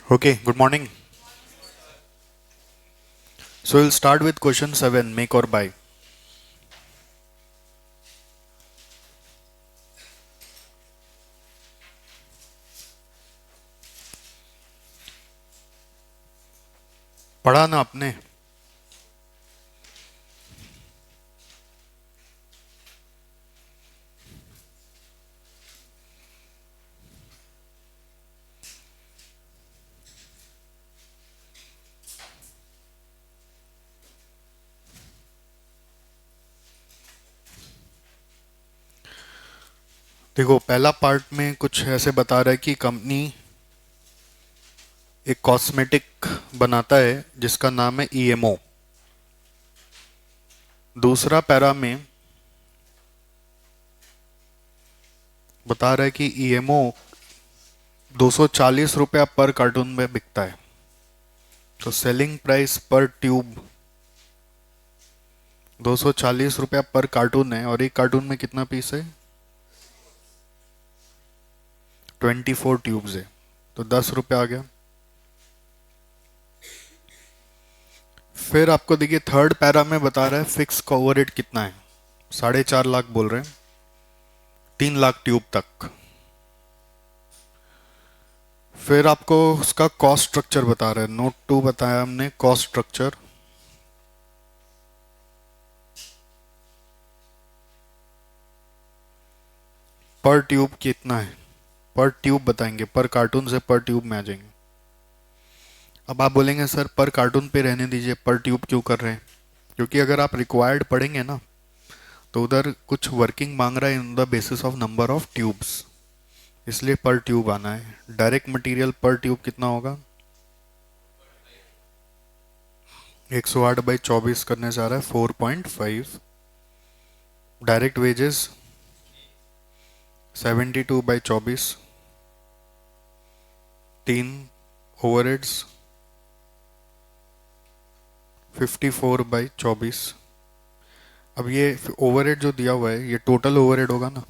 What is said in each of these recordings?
Okay, good morning. So we'll start with question 7, make or buy. पढ़ा ना आपने? देखो, पहला पार्ट में कुछ ऐसे बता रहा है कि कंपनी एक कॉस्मेटिक बनाता है जिसका नाम है ईएमओ। दूसरा पैरा में बता रहा है कि ईएमओ 240 रुपया पर कार्टून में बिकता है। तो सेलिंग प्राइस पर ट्यूब 240 रुपया पर कार्टून है, और एक कार्टून में कितना पीस है? 24 ट्यूब्स है, तो 10 रुपया आ गया। फिर आपको देखिए थर्ड पैरा में बता रहा है फिक्स का ओवरहेड कितना है। 4.5 लाख बोल रहे हैं, 3 लाख ट्यूब तक। फिर आपको उसका कॉस्ट स्ट्रक्चर बता रहा है, नोट 2 बताया हमने कॉस्ट स्ट्रक्चर। पर ट्यूब कितना है, पर ट्यूब बताएंगे, पर कार्टून से पर ट्यूब में आ जाएंगे। अब आप बोलेंगे सर पर कार्टून पे रहने दीजिए, पर ट्यूब क्यों कर रहे हैं? क्योंकि अगर आप रिक्वायर्ड पढ़ेंगे ना तो उधर कुछ वर्किंग मांग रहा है in the basis of number of tubes, इसलिए पर ट्यूब आना है। डायरेक्ट मटेरियल पर ट्यूब कितना होगा? 108/24 करने जा रहा है 4.5। Direct wages 72/24, 3 overheads 54/24। अब ये ओवरहेड जो दिया हुआ है ये टोटल ओवरहेड होगा ना,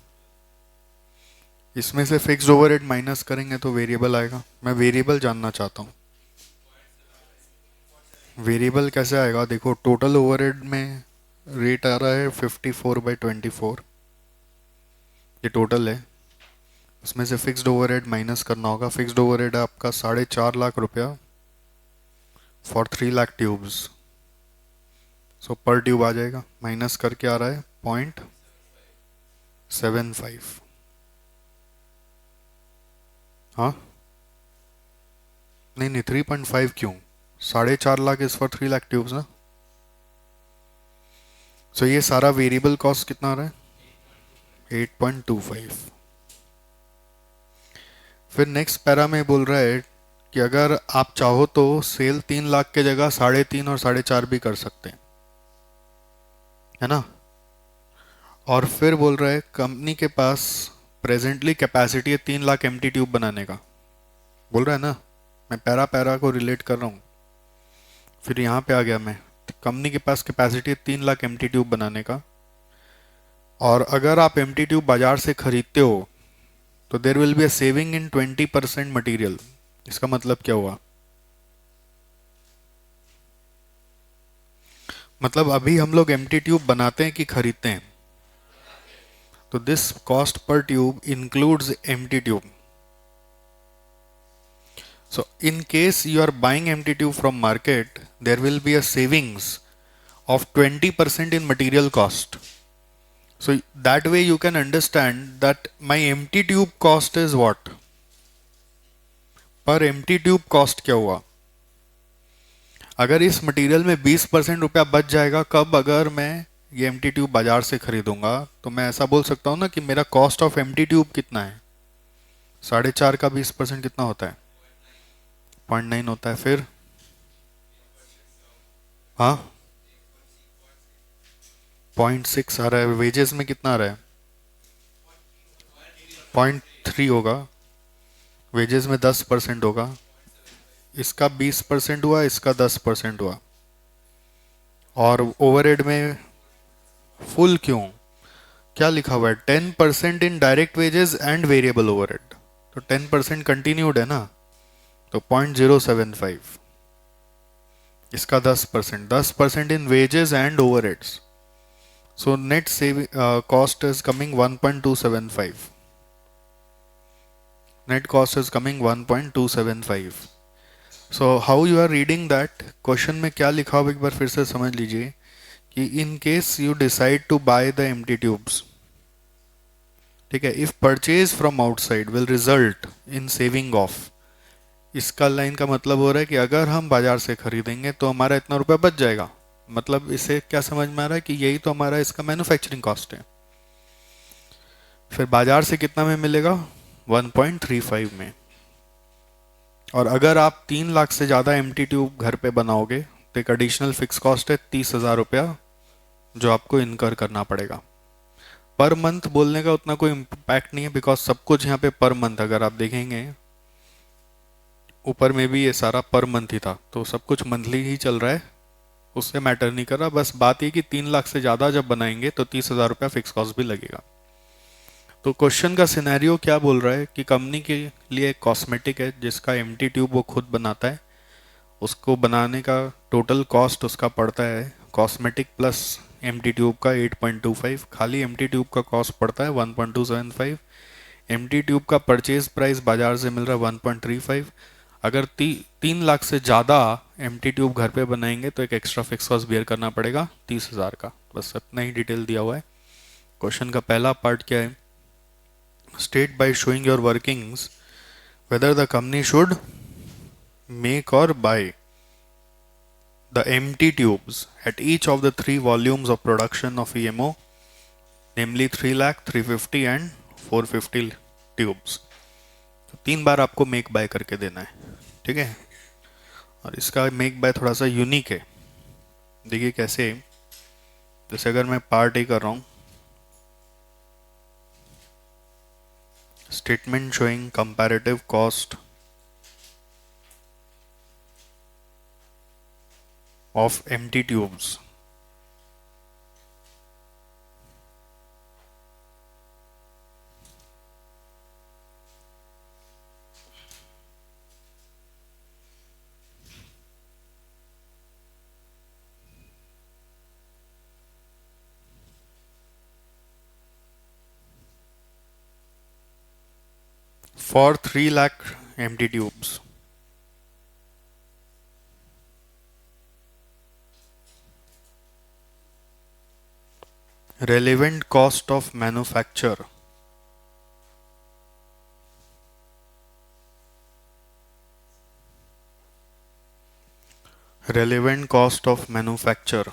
इसमें से फिक्स्ड ओवरहेड माइनस करेंगे तो वेरिएबल आएगा। मैं वेरिएबल जानना चाहता हूँ। वेरिएबल कैसे आएगा? देखो टोटल ओवरहेड में रेट आ रहा है 54/24, ये टोटल है। उसमें से फिक्स्ड ओवरहेड माइनस करना होगा। फिक्स्ड ओवरहेड है आपका 4.5 लाख रुपया फॉर 3 लाख ट्यूब्स। सो पर ट्यूब आ जाएगा, माइनस करके आ रहा है 0.75। हाँ नहीं नहीं, 3.5 क्यों? 4.5 lakh is for 3 lakh tubes ना। सो ये सारा वेरिएबल कॉस्ट कितना आ रहा है? 8.25। फिर नेक्स्ट पैरा में बोल रहा है कि अगर आप चाहो तो सेल 3 लाख के जगह 3.5 और 4.5 भी कर सकते हैं, है ना। और फिर बोल रहा है कंपनी के पास प्रेजेंटली कैपेसिटी है 3 लाख एमटी ट्यूब बनाने का। बोल रहा है ना, मैं पैरा पैरा को रिलेट कर रहा हूँ। फिर यहाँ पे आ गया मैं, कंपनी के पास कैपेसिटी है 3 लाख एमटी ट्यूब बनाने का, और अगर आप एमटी ट्यूब बाजार से खरीदते हो तो there will be a saving in 20% material. इसका मतलब क्या हुआ? मतलब अभी हम लोग एमटी ट्यूब बनाते हैं कि खरीदते हैं? तो this cost per tube includes empty tube. So in case you are buying empty tube from market, there will be a savings of 20% in material cost. So that way you can understand that my empty tube cost is what? पर empty tube cost क्या हुआ? अगर इस material में 20% रुपया बच जाएगा कब? अगर मैं ये एम्प्टी ट्यूब बाजार से खरीदूंगा तो मैं ऐसा बोल सकता हूँ ना कि मेरा कॉस्ट ऑफ एम्प्टी ट्यूब कितना है? 4.5 का 20% कितना होता है? 0.9 होता है। फिर हाँ 0.6 आ रहा है। वेजेस में कितना आ रहा है? 0.3 होगा। वेजेस में 10% होगा। इसका 20% हुआ, इसका 10% हुआ। और ओवरहेड में फुल क्यों? क्या लिखा हुआ है? 10% in direct wages and variable overhead. तो 10% कंटिन्यूड है ना, तो 0.075, इसका 10%, 10% in wages and overheads, so net saving cost is coming 1.275, net cost is coming 1.275. so how you are reading that question में क्या लिखा हो एक बार फिर से समझ लीजिए कि in case you decide to buy the empty tubes, ठीक है, if purchase from outside will result in saving of, इसका लाइन का मतलब हो रहा है कि अगर हम बाजार से खरीदेंगे तो हमारा इतना रुपया बच जाएगा, मतलब इसे क्या समझ में आ रहा है कि यही तो हमारा इसका मैन्युफैक्चरिंग कॉस्ट है। फिर बाजार से कितना में मिलेगा, 1.35 में। और अगर आप 3 लाख से ज़्यादा एम्प्टी ट्यूब घर पे बनाओगे तो एक एडिशनल फिक्स कॉस्ट है 30,000 रुपया, जो आपको इनकर करना पड़ेगा। पर मंथ बोलने का उतना कोई इम्पैक्ट नहीं है, बिकॉज सब कुछ यहाँ पे पर मंथ, अगर आप देखेंगे ऊपर में भी ये सारा पर मंथ ही था, तो सब कुछ मंथली ही चल रहा है, उससे मैटर नहीं कर रहा। बस बात ये कि 3 लाख से ज़्यादा जब बनाएंगे तो 30,000 रुपया फिक्स कॉस्ट भी लगेगा। तो क्वेश्चन का सिनेरियो क्या बोल रहा है कि कंपनी के लिए एक कॉस्मेटिक है जिसका एम्प्टी ट्यूब वो खुद बनाता है, उसको बनाने का टोटल कॉस्ट उसका पड़ता है कॉस्मेटिक प्लस एम्प्टी ट्यूब का 8.25, खाली एम्प्टी ट्यूब का कॉस्ट पड़ता है 1.275, एम्प्टी ट्यूब का परचेज प्राइस बाजार से मिल रहा है 1.35। अगर 3 लाख से ज़्यादा एम्प्टी ट्यूब घर पे बनाएंगे तो एक एक्स्ट्रा फिक्स कॉस्ट बियर करना पड़ेगा 30,000 का। बस इतना ही डिटेल दिया हुआ है। क्वेश्चन का पहला पार्ट क्या है, state by showing your workings whether the company should make or buy the empty tubes at each of the 3 volumes of production of EMO, namely 3 lakh, 350 and 450 tubes। तो 3 बार आपको make bye करके देना है, ठीक है। और इसका मेक बाय थोड़ा सा यूनिक है, देखिए कैसे। जैसे अगर मैं पार्ट ए कर रहा हूँ, statement showing comparative cost of empty tubes, for 3 lakh empty tubes, relevant cost of manufacture, relevant cost of manufacture,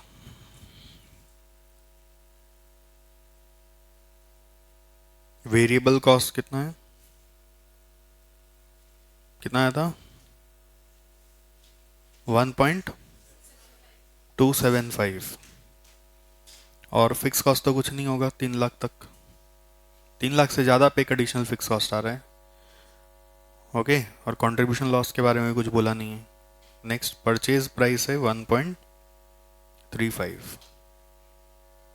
variable cost कितना है, कितना आया था 1.275, और फिक्स कॉस्ट तो कुछ नहीं होगा 3 लाख तक, 3 लाख से ज़्यादा पे एक एडिशनल फिक्स कॉस्ट आ रहा है, ओके। और कंट्रीब्यूशन लॉस के बारे में कुछ बोला नहीं है। नेक्स्ट परचेज प्राइस है 1.35,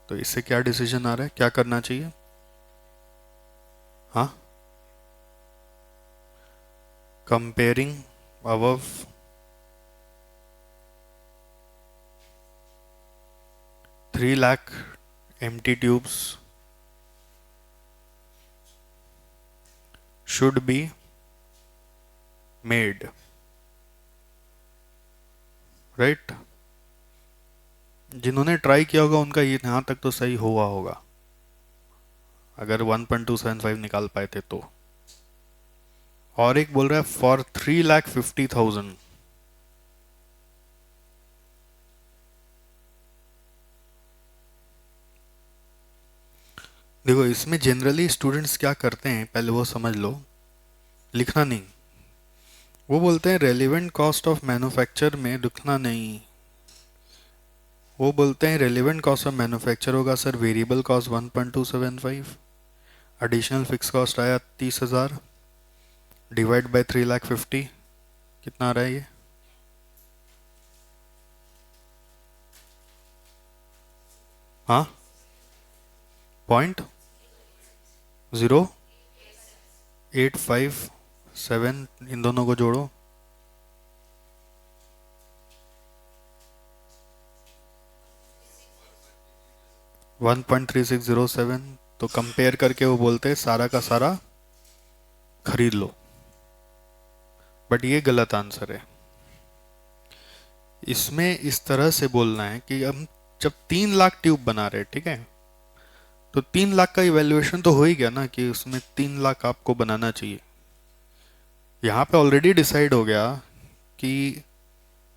तो इससे क्या डिसीजन आ रहा है, क्या करना चाहिए, हाँ, comparing above 3 lakh empty tubes should be made, right? जिन्होंने ट्राई किया होगा उनका ये यहाँ तक तो सही हुआ होगा, अगर 1.275 निकाल पाए थे तो। और एक बोल रहा है फॉर 3,50,000, देखो इसमें जनरली स्टूडेंट्स क्या करते हैं पहले वो समझ लो, लिखना नहीं। वो बोलते हैं रेलिवेंट कॉस्ट ऑफ मैन्युफैक्चर में लिखना नहीं, वो बोलते हैं रेलिवेंट कॉस्ट ऑफ मैन्युफैक्चर होगा sir variable cost 1.275, additional fix cost आया 30,000 डिवाइड बाय 3,50,000, कितना आ रहा है ये, हाँ 0.0857, इन दोनों को जोड़ो 1.3607, तो कंपेयर करके वो बोलते हैं सारा का सारा खरीद लो, बट ये गलत आंसर है। इसमें इस तरह से बोलना है कि हम जब 3 लाख ट्यूब बना रहे हैं, ठीक है, तो 3 लाख का इवैल्यूएशन तो हो ही गया ना कि उसमें 3 लाख आपको बनाना चाहिए। यहाँ पे ऑलरेडी डिसाइड हो गया कि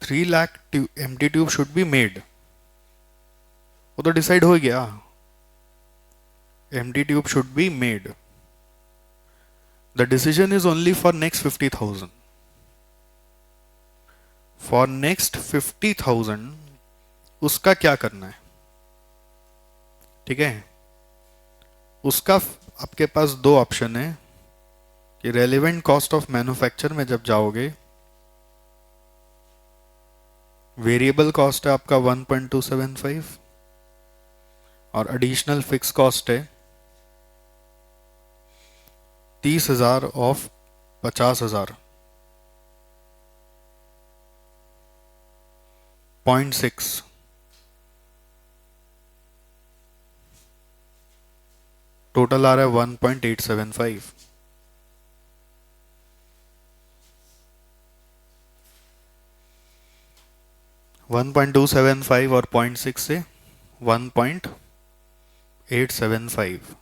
3 lakh empty tube should be made, वो तो डिसाइड हो गया, empty tube should be made. The decision is only for next 50,000। For next 50,000 उसका क्या करना है, ठीक है। उसका आपके पास दो ऑप्शन है कि रेलिवेंट कॉस्ट ऑफ मैन्युफैक्चर में जब जाओगे, वेरिएबल कॉस्ट है आपका 1.275 और एडिशनल फिक्स कॉस्ट है 30,000 ऑफ 50,000, 0.6, टोटल आ रहा है 1.875। 1.275 और 0.6 से 1.875।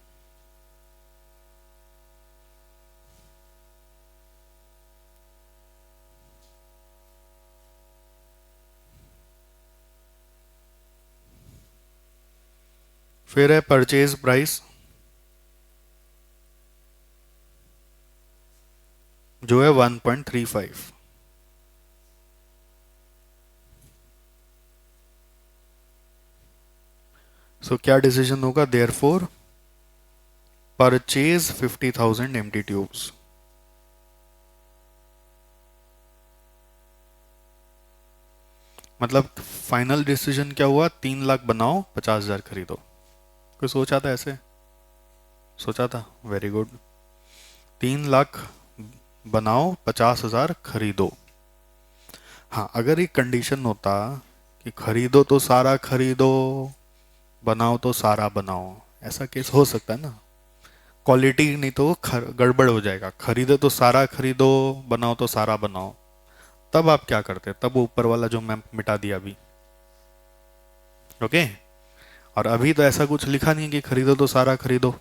फिर है परचेज प्राइस, जो है 1.35। सो क्या डिसीजन होगा, देयरफॉर परचेज 50,000 एम्प्टी ट्यूब्स। मतलब फाइनल डिसीजन क्या हुआ, 3 लाख बनाओ 50,000 खरीदो। कोई सोचा था ऐसे, सोचा था, वेरी गुड। 3 लाख बनाओ 50,000 खरीदो। हाँ, अगर एक कंडीशन होता कि खरीदो तो सारा खरीदो, बनाओ तो सारा बनाओ, ऐसा केस हो सकता है ना, क्वालिटी नहीं तो गड़बड़ हो जाएगा। खरीदो तो सारा खरीदो, बनाओ तो सारा बनाओ, तब आप क्या करते, तब ऊपर वाला जो मैं मिटा दिया अभी, ओके। और अभी तो ऐसा कुछ लिखा नहीं कि खरीदो तो सारा खरीदो,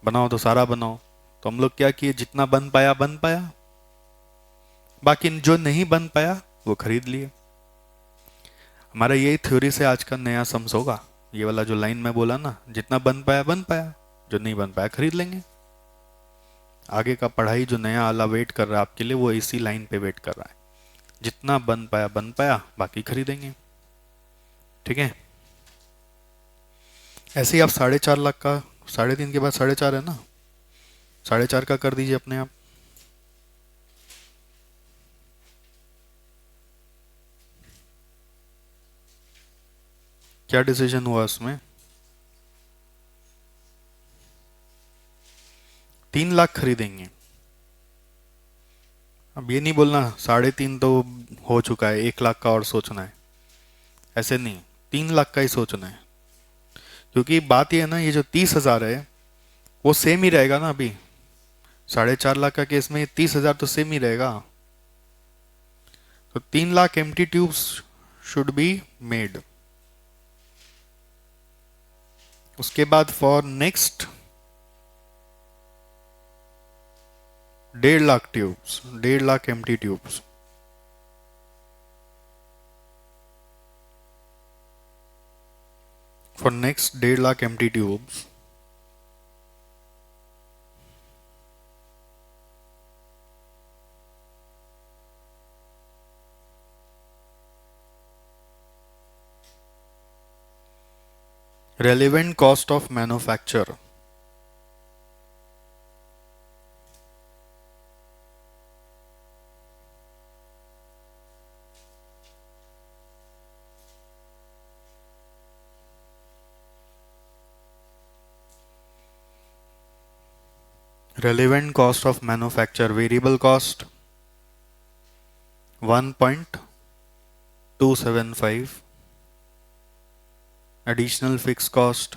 बनाओ तो सारा बनाओ। तो हम लोग क्या किए, जितना बन पाया बन पाया, बाकी जो नहीं बन पाया वो खरीद लिए। हमारा यही थ्योरी से आज का नया सम्स होगा, ये वाला जो लाइन में बोला ना, जितना बन पाया, जो नहीं बन पाया खरीद लेंगे। आगे का पढ़ाई जो नया वाला वेट कर रहा है आपके लिए, वो इसी लाइन पे वेट कर रहा है, जितना बन पाया, बाकी खरीदेंगे, ठीक है। ऐसे ही आप 4.5 लाख का, 3.5 के बाद 4.5 है ना, 4.5 का कर दीजिए अपने आप। क्या डिसीजन हुआ उसमें, 3 लाख खरीदेंगे। अब ये नहीं बोलना 3.5 तो हो चुका है, 1 लाख का और सोचना है, ऐसे नहीं, 3 लाख का ही सोचना है। क्योंकि बात ये है ना, ये जो 30,000 है वो सेम ही रहेगा ना अभी, 4.5 लाख का केस में 30,000 तो सेम ही रहेगा। तो 3 lakh empty tubes should be made. उसके बाद for next 1.5 lakh tubes, 1.5 lakh empty tubes, for next 1.5 lakh empty tubes relevant cost of manufacture, relevant cost of manufacture, variable cost 1.275 additional fix cost,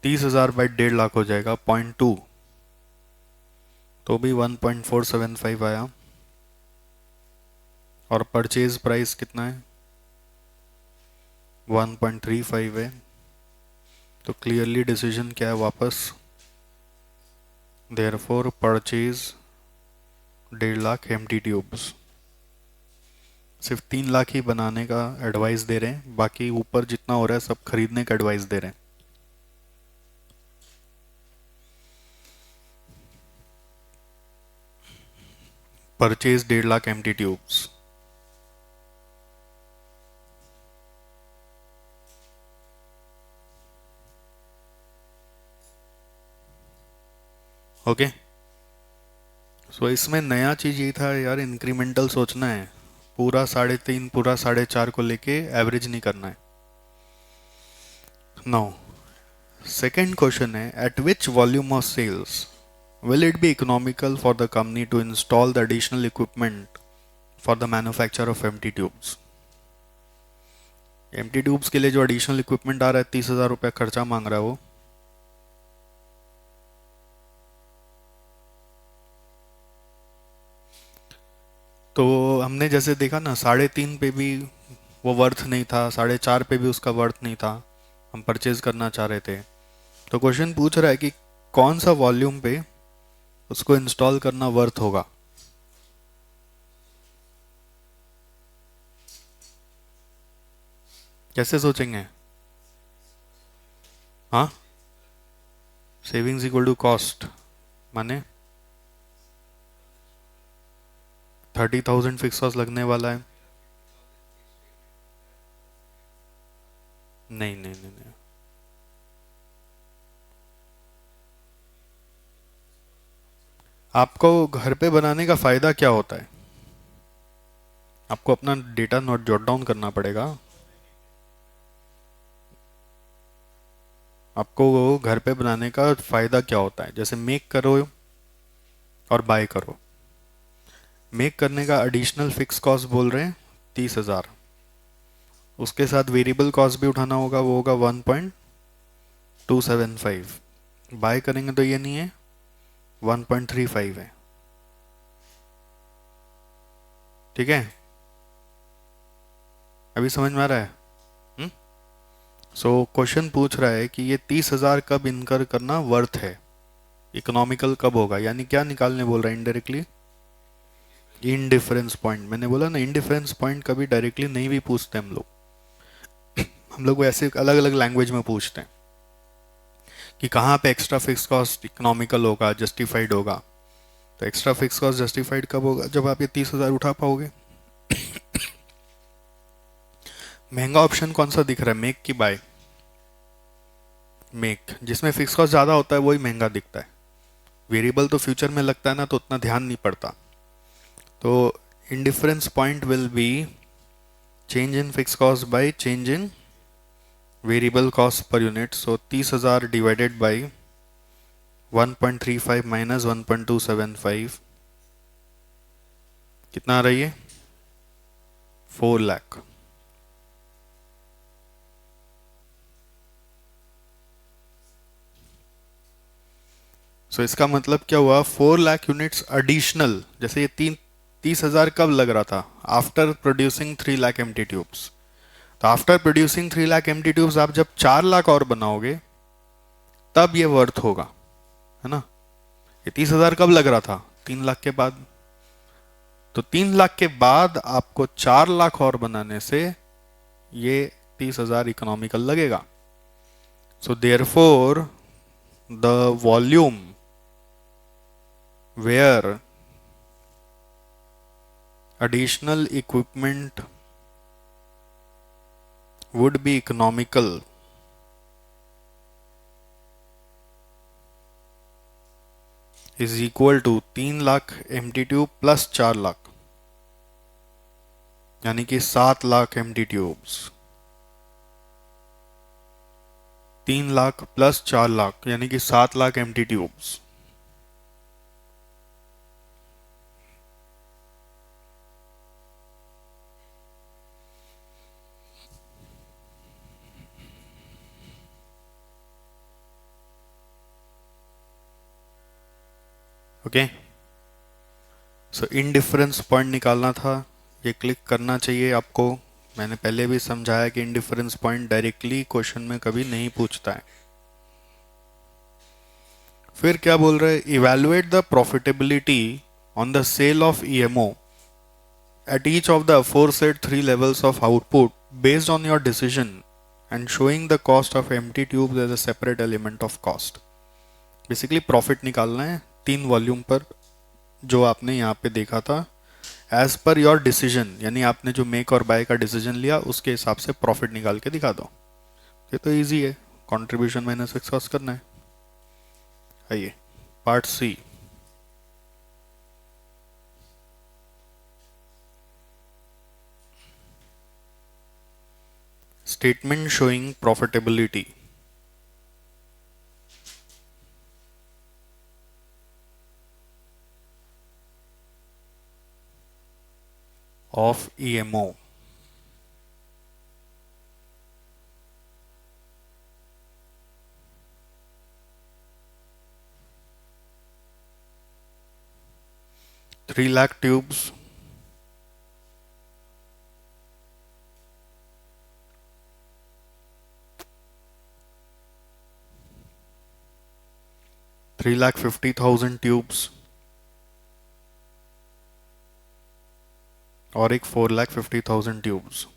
30,000 by 1.5 lakh हो जाएगा 0.2, तो भी 1.475 आया। और परचेज प्राइस कितना है? 1.35 है। तो क्लियरली डिसीजन क्या है वापस? Therefore purchase 1.5 lakh empty tubes. सिर्फ 3 लाख ही बनाने का एडवाइस दे रहे हैं, बाकी ऊपर जितना हो रहा है सब खरीदने का एडवाइस दे रहे हैं। Purchase 1.5 lakh empty tubes. Okay, so इसमें नया चीज ये था यार, इंक्रीमेंटल सोचना है। पूरा 3.5 पूरा 4.5 को लेके एवरेज नहीं करना है। नाउ सेकेंड क्वेश्चन है, at which volume of sales will it be economical for the company to install the additional equipment for the manufacture of empty tubes? empty tubes के लिए जो additional equipment आ रहा है, 30,000 रुपया खर्चा मांग रहा है वो। तो हमने जैसे देखा ना, 3.5 पे भी वो वर्थ नहीं था, 4.5 पे भी उसका वर्थ नहीं था, हम परचेज करना चाह रहे थे। तो क्वेश्चन पूछ रहा है कि कौन सा वॉल्यूम पे उसको इंस्टॉल करना वर्थ होगा। कैसे सोचेंगे? हाँ, सेविंग्स इक्वल टू कॉस्ट, माने 30,000 फिक्स कॉस्ट लगने वाला है। नहीं नहीं नहीं नहीं, आपको घर पे बनाने का फायदा क्या होता है? आपको अपना डेटा नोट जॉट डाउन करना पड़ेगा। आपको घर पे बनाने का फायदा क्या होता है? जैसे मेक करो और बाय करो। मेक करने का एडिशनल फिक्स कॉस्ट बोल रहे हैं 30,000, उसके साथ वेरिएबल कॉस्ट भी उठाना होगा, वो होगा 1.275। बाय करेंगे तो ये नहीं है, 1.35 है। ठीक है, अभी समझ में आ रहा है? सो क्वेश्चन पूछ रहा है कि ये 30,000 कब इनकर करना वर्थ है, इकोनॉमिकल कब होगा, यानी क्या निकालने बोल रहा है इनडायरेक्टली? Indifference point. मैंने बोला ना, इनडिफरेंस पॉइंट कभी डायरेक्टली नहीं भी पूछते हम लोग ऐसे अलग अलग लैंग्वेज में पूछते हैं कि कहाँ पे एक्स्ट्रा फिक्स कॉस्ट इकोनॉमिकल होगा, जस्टिफाइड होगा। तो एक्स्ट्रा फिक्स कॉस्ट जस्टिफाइड कब होगा? जब आप ये 30,000 उठा पाओगे। महंगा ऑप्शन कौन सा दिख रहा है, मेक की बाय? मेक, जिसमें फिक्स कॉस्ट ज़्यादा होता है वही महंगा दिखता है। वेरिएबल तो फ्यूचर में लगता है ना, तो उतना ध्यान नहीं पड़ता। तो indifference point will be change in fix cost by change in variable cost per unit. So 30,000 divided by 1.35 minus 1.275 कितना आ रही है? 4 लाख। सो इसका मतलब क्या हुआ? 4 लाख यूनिट्स एडिशनल। जैसे ये 30,000 कब लग रहा था? After producing 3 lakh empty tubes. तो after producing 3 lakh empty tubes आप जब 4 लाख और बनाओगे तब ये वर्थ होगा, है ना? ये 30,000 कब लग रहा था? 3 लाख के बाद। तो 3 लाख के बाद आपको 4 लाख और बनाने से ये 30,000 इकोनॉमिकल लगेगा। So therefore the volume where additional equipment would be economical is equal to 3 lakh empty tube plus 4 lakh, यानी कि 7 lakh empty tubes. 3 lakh plus 4 lakh यानी कि 7 लाख एम्प्टी ट्यूब्स। ओके, सो इनडिफरेंस पॉइंट निकालना था, ये क्लिक करना चाहिए आपको। मैंने पहले भी समझाया कि इनडिफरेंस पॉइंट डायरेक्टली क्वेश्चन में कभी नहीं पूछता है। फिर क्या बोल रहे हैं, evaluate the profitability on the sale of EMO at each of the aforesaid three levels of output based on your decision and showing the cost of empty tubes as a separate element of cost। Basically profit निकालना है तीन volume पर जो आपने यहाँ पे देखा था, एज पर योर डिसीजन, यानी आपने जो मेक और बाय का डिसीजन लिया उसके हिसाब से प्रॉफिट निकाल के दिखा दो। ये तो इजी है, कंट्रीब्यूशन माइनस फिक्स कॉस्ट करना है। आइए part C. Statement showing profitability of EMO। Three lakh tubes, 3,50,000 tubes और एक 4,50,000 ट्यूब्स।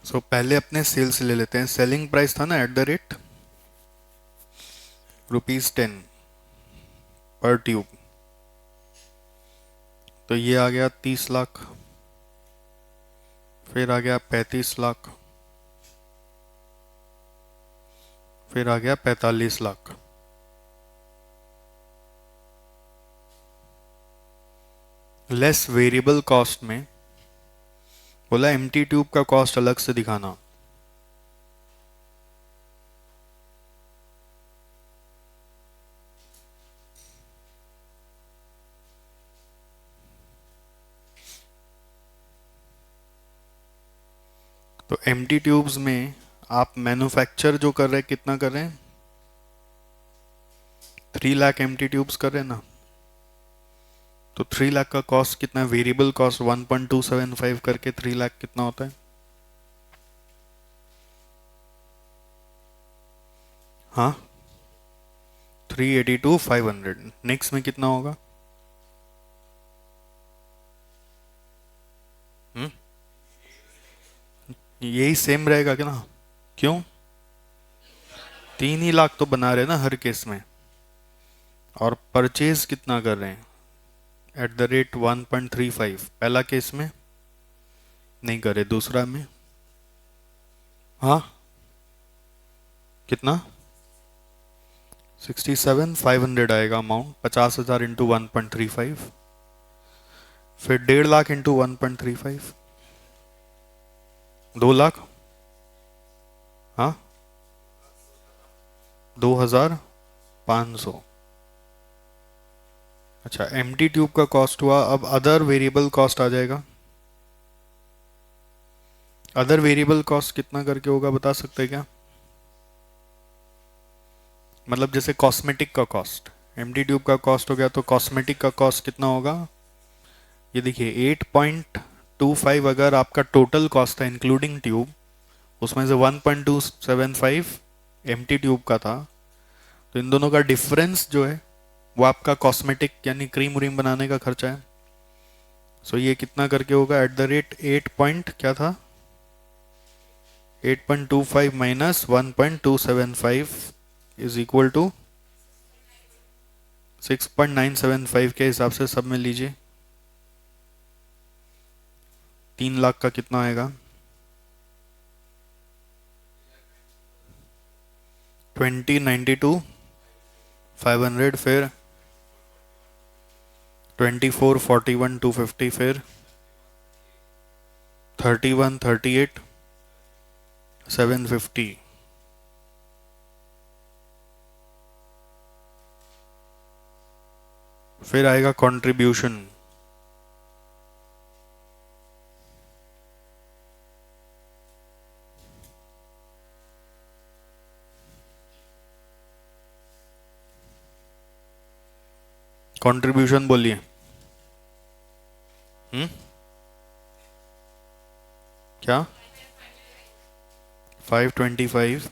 सो पहले अपने सेल्स ले लेते हैं। सेलिंग प्राइस था ना एट द रेट ₹10 पर ट्यूब, तो ये आ गया 30 लाख, फिर आ गया 35 लाख, फिर आ गया 45 लाख। लेस वेरिएबल कॉस्ट में बोला एम्प्टी ट्यूब का कॉस्ट अलग से दिखाना। तो एम्प्टी ट्यूब्स में आप मैन्युफैक्चर जो कर रहे हैं कितना कर रहे हैं, 3 लाख एम्प्टी ट्यूब्स कर रहे हैं ना, तो 3 लाख का कॉस्ट कितना है, वेरिएबल कॉस्ट 1.275 करके 3 लाख कितना होता है, हाँ 382,500। नेक्स्ट में कितना होगा, यही सेम रहेगा क्या ना, क्यों 3 ही लाख तो बना रहे हैं ना हर केस में, और परचेज कितना कर रहे हैं एट द रेट 1.35, पहला केस में नहीं करे, दूसरा में हाँ कितना 67,500 आएगा अमाउंट, 50,000 इंटू 1.35, फिर 1.5 लाख इंटू 1.35, 2 लाख, हाँ 2,500। अच्छा एम्प्टी ट्यूब का कॉस्ट हुआ, अब अदर वेरिएबल कॉस्ट आ जाएगा। अदर वेरिएबल कॉस्ट कितना करके होगा बता सकते हैं क्या, मतलब जैसे कॉस्मेटिक का कॉस्ट, एम्प्टी ट्यूब का कॉस्ट हो गया तो कॉस्मेटिक का कॉस्ट कितना होगा, ये देखिए 8.25 अगर आपका टोटल कॉस्ट है इंक्लूडिंग ट्यूब, उसमें से 1.275 एम्प्टी ट्यूब का था, तो इन दोनों का डिफरेंस जो है वो आपका कॉस्मेटिक यानी क्रीम व्रीम बनाने का खर्चा है। सो ये कितना करके होगा एट द रेट 8 पॉइंट क्या था 8.25 माइनस 1.275 इज इक्वल टू 6.975 के हिसाब से सब में लीजिए। 3 लाख का कितना आएगा 20,92,500, फिर 24,41,250, फिर 31,38,750। फिर आएगा कंट्रीब्यूशन, कंट्रीब्यूशन बोलिए। हम्म। क्या? 525।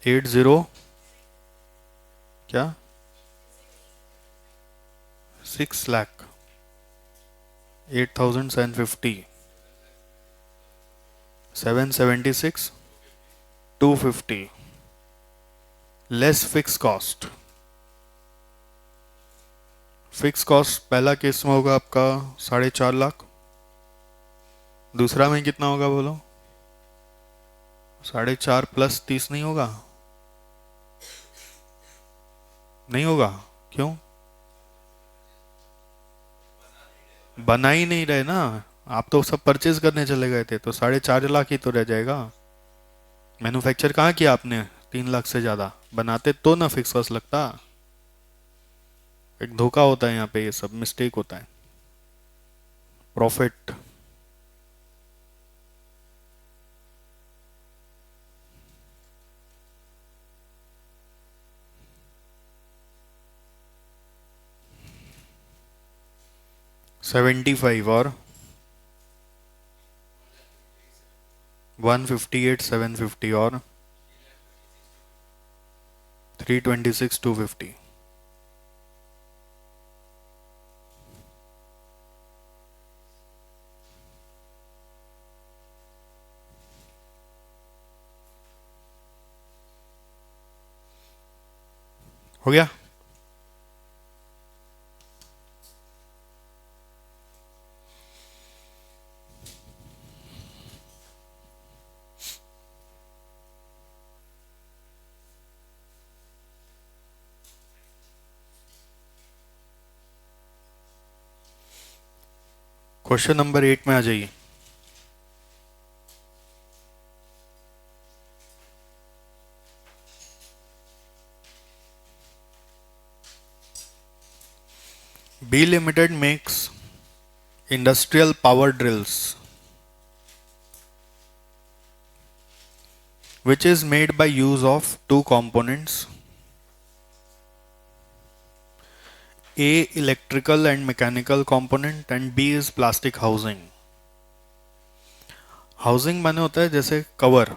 80। क्या? 6 lakh. 8750। 776। 250 less fix cost. Fix cost पहला केस में होगा आपका 4.5 लाख। दूसरा में कितना होगा बोलो? 4.5 प्लस 30 नहीं होगा? नहीं होगा? क्यों? बना ही नहीं रहे ना। आप तो सब परचेज करने चले गए थे, तो 4.5 लाख ही तो रह जाएगा। मैन्युफैक्चर कहाँ किया आपने 3 लाख से ज़्यादा? बनाते तो ना फिक्स कॉस्ट लगता। एक धोखा होता है यहाँ पे, ये सब मिस्टेक होता है। प्रॉफिट। $75 और 158,750 और 326,250। हो गया? क्वेश्चन नंबर 8 में आ जाइए। B Limited makes industrial power drills, which is made by use of two components: A electrical and mechanical component and B is plastic housing. Housing माने होता है जैसे कवर।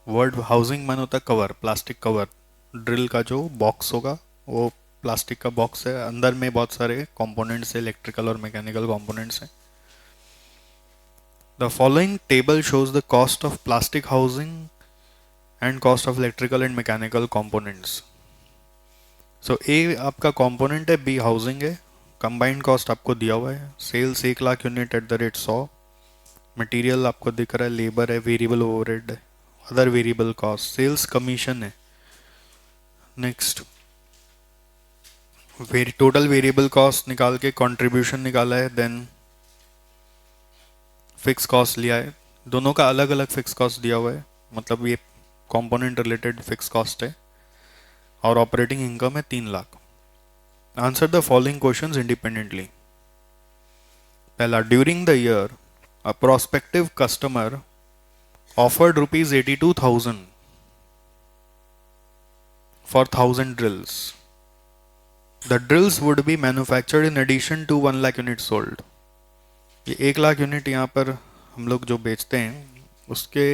वर्ड हाउसिंग माने होता है कवर, प्लास्टिक कवर। ड्रिल का जो box होगा वो प्लास्टिक का बॉक्स है, अंदर में बहुत सारे कंपोनेंट्स है, इलेक्ट्रिकल और मैकेनिकल कंपोनेंट्स हैं। The following table shows the cost of plastic housing and cost of electrical and mechanical components. So A आपका कंपोनेंट है, बी हाउसिंग है। कंबाइंड कॉस्ट आपको दिया हुआ है, sales 1 lakh unit at the rate 100। Material आपको दिख रहा है, लेबर है, वेरिएबल ओवरहेड है, other variable cost, sales commission है। नेक्स्ट टोटल वेरिएबल कॉस्ट निकाल के कंट्रीब्यूशन निकाला है, देन फिक्स कॉस्ट लिया है। दोनों का अलग अलग फिक्स कॉस्ट दिया हुआ है, मतलब ये कंपोनेंट रिलेटेड फिक्स कॉस्ट है। और ऑपरेटिंग इनकम है 3 lakh. Answer the following questions independently. पहला, during the year a prospective customer offered ₹82,000 for 1,000 drills. The drills would be manufactured in addition to 1 lakh units sold. ये 1 lakh unit यहाँ पर हम लोग जो बेचते हैं उसके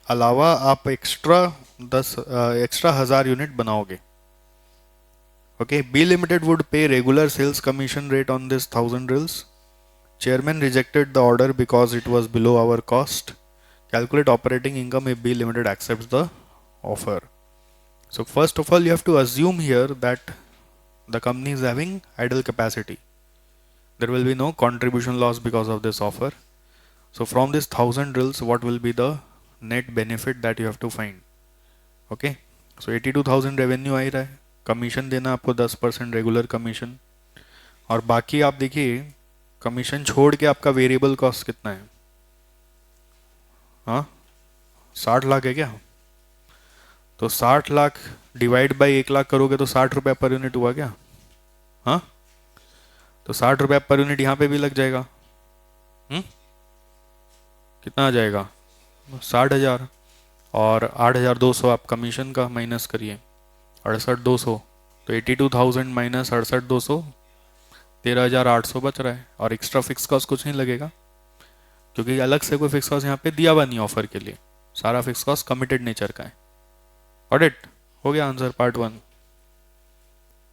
अलावा आप एक्स्ट्रा 1,000 यूनिट बनाओगे। Okay, B limited would pay regular sales commission rate on this 1,000 drills. Chairman rejected the order because it was below our cost. Calculate operating income if B limited accepts the offer. So first of all, you have to assume here that the company is having idle capacity. There will be no contribution loss because of this offer. So from this 1,000 drills, what will be the net benefit that you have to find? Okay. So 82,000 revenue आ ही रहा है, commission देना आपको 10% regular commission, और बाकी आप देखिए commission छोड़ के आपका वेरिएबल कॉस्ट कितना है? हाँ, 60 लाख है क्या? तो 60 लाख डिवाइड बाई 1 लाख करोगे तो 60 रुपये पर यूनिट हुआ क्या? हाँ, तो 60 रुपये पर यूनिट यहाँ पे भी लग जाएगा। कितना आ जाएगा? 60,000। और 8,200 आप कमीशन का माइनस करिए, 68,200, तो 82,000 माइनस 68,200, 13,800 बच रहा है। और एक्स्ट्रा फिक्स कॉस्ट कुछ नहीं लगेगा, क्योंकि अलग से कोई फिक्स कॉस्ट यहाँ पे दिया हुआ नहीं ऑफर के लिए, सारा फिक्स कॉस्ट कमिटेड नेचर का है। ऑडिट हो गया आंसर पार्ट 1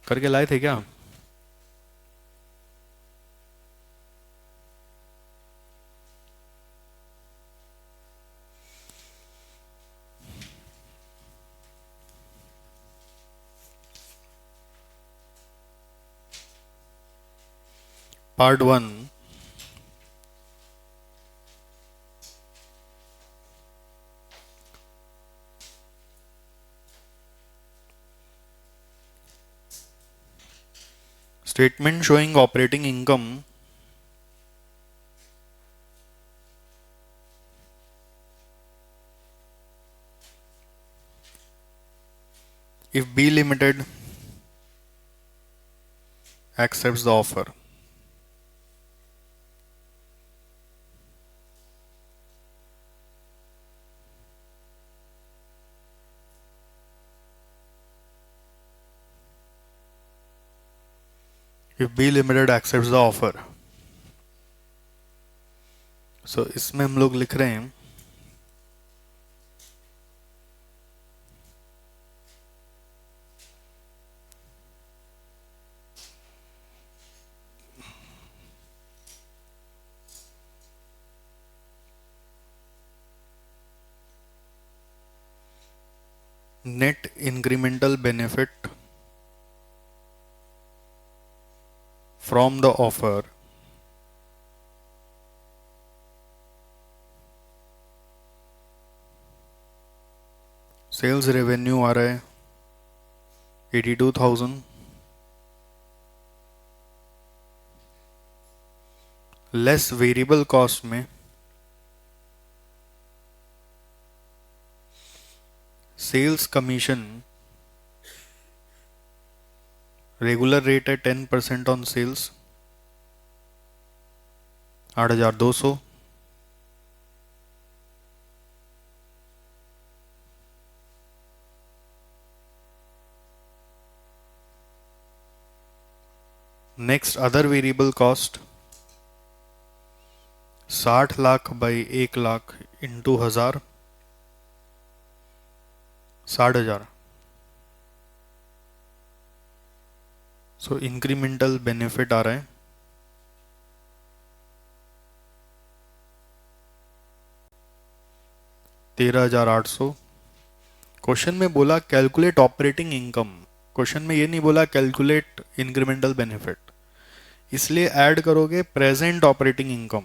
करके लाए थे क्या? Part 1 statement showing operating income if B Limited accepts the offer. If B Limited accepts the offer. So इसमें हम लोग लिख रहे हैं net incremental benefit from the offer sales revenue आ रहा है 82,000 लेस वेरिएबल कॉस्ट में सेल्स कमीशन रेगुलर रेट है 10% on sales 8,200, next other variable cost 60 lakh by 1 lakh into 1000, 60,000। So incremental benefit आ रहा है 13,800। क्वेश्चन में बोला कैलकुलेट ऑपरेटिंग इनकम, क्वेश्चन में ये नहीं बोला कैलकुलेट इंक्रीमेंटल बेनिफिट, इसलिए ऐड करोगे प्रेजेंट ऑपरेटिंग इनकम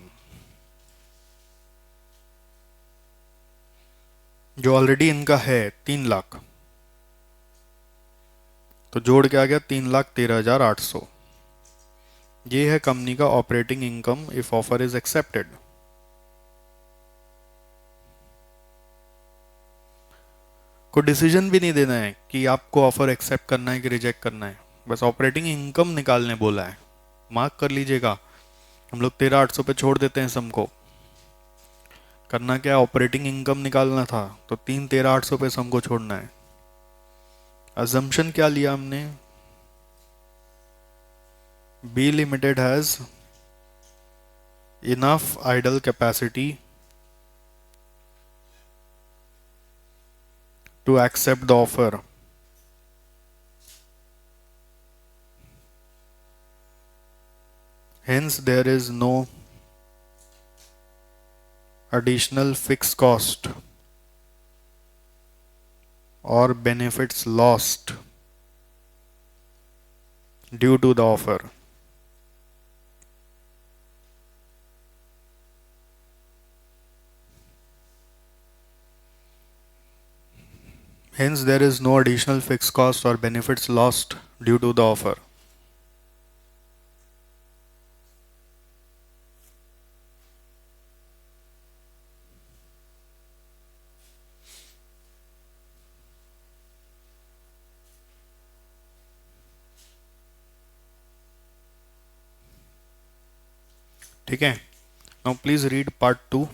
जो ऑलरेडी इनका है 3 लाख, तो जोड़ के आ गया 3,13,800। ये है कंपनी का operating income if offer is accepted. को डिसीजन भी नहीं देना है कि आपको ऑफर एक्सेप्ट करना है कि रिजेक्ट करना है, बस ऑपरेटिंग इनकम निकालने बोला है। मार्क कर लीजिएगा, हम लोग 13,800 पे छोड़ देते हैं सम को। करना क्या, ऑपरेटिंग इनकम निकालना था, तो 13,800 पे सम को छोड़ना है। अजम्पशन क्या लिया हमने, B limited has enough idle capacity to accept the offer. Hence, there is no additional fixed cost or benefits lost due to the offer. Hence, there is no additional fixed cost or benefits lost due to the offer. ठीक है, now please read part 2.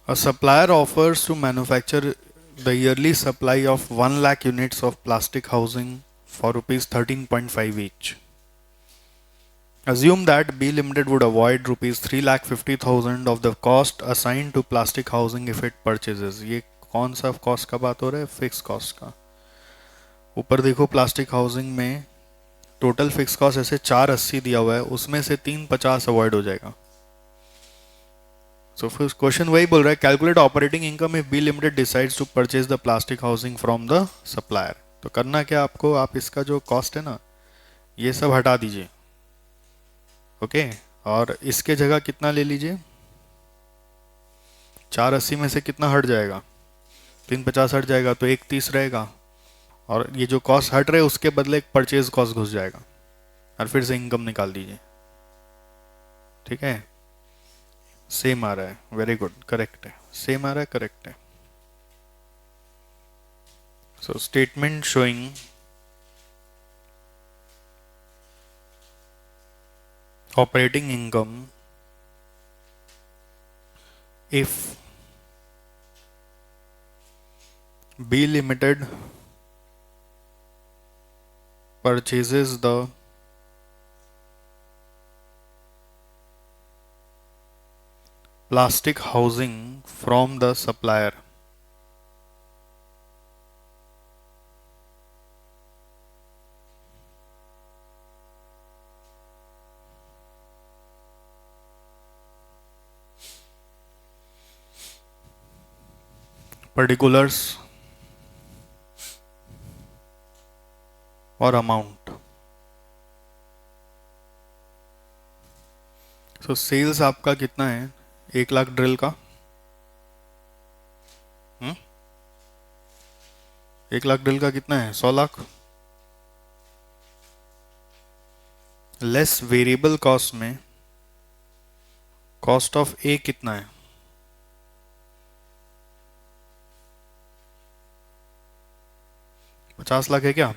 A supplier offers to manufacture the yearly supply of 1 lakh units of plastic housing for rupees 13.5 each. Assume that B Limited would avoid rupees 3,50,000 of the cost assigned to plastic housing if it purchases. ये कौन सा cost का बात हो रहा है? Fix cost का. ऊपर देखो प्लास्टिक हाउसिंग में टोटल फिक्स कॉस्ट ऐसे 480 दिया हुआ है, उसमें से 350 अवॉइड हो जाएगा. सो फिर क्वेश्चन वही बोल रहा है, calculate operating income if B limited decides to purchase the plastic housing from the supplier. तो करना क्या आपको, आप इसका जो कॉस्ट है ना ये सब हटा दीजिए. ओके और इसके जगह कितना ले लीजिए, 480 में से कितना हट जाएगा, 350 हट जाएगा, तो 130 रहेगा. और ये जो कॉस्ट हट रहे हैं उसके बदले एक परचेज कॉस्ट घुस जाएगा और फिर से इनकम निकाल दीजिए. ठीक है, सेम आ रहा है, वेरी गुड, करेक्ट है, सेम आ रहा है, करेक्ट है. So statement showing operating income if B Limited purchases the plastic housing from the supplier. Particulars और अमाउंट. सो सेल्स आपका कितना है, 1 लाख ड्रिल का, 1 लाख ड्रिल का कितना है, 100 लाख. लेस वेरिएबल कॉस्ट में कॉस्ट ऑफ ए कितना है, 50 लाख है क्या.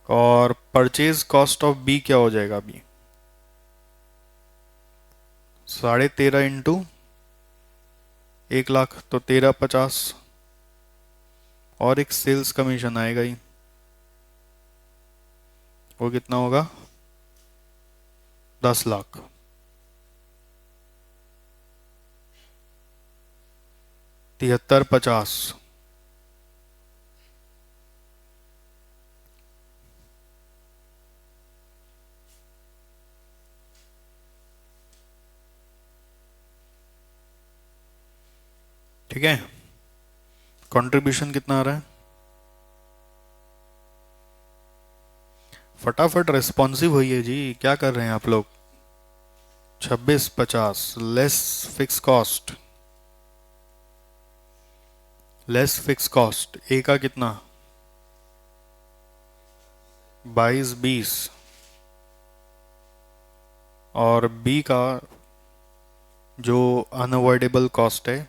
और परचेज कॉस्ट ऑफ बी क्या हो जाएगा अभी, 13.5 इंटू 1 लाख तो 1350, और एक सेल्स कमीशन आएगा ही, वो कितना होगा, 10 लाख. तिहत्तर 50, ठीक है. कंट्रीब्यूशन कितना आ रहा है, फटाफट रेस्पॉन्सिव होइए जी, क्या कर रहे हैं आप लोग. 2650 less fix cost, less fix cost A का कितना, 2220, और बी का जो अनअवॉइडेबल कॉस्ट है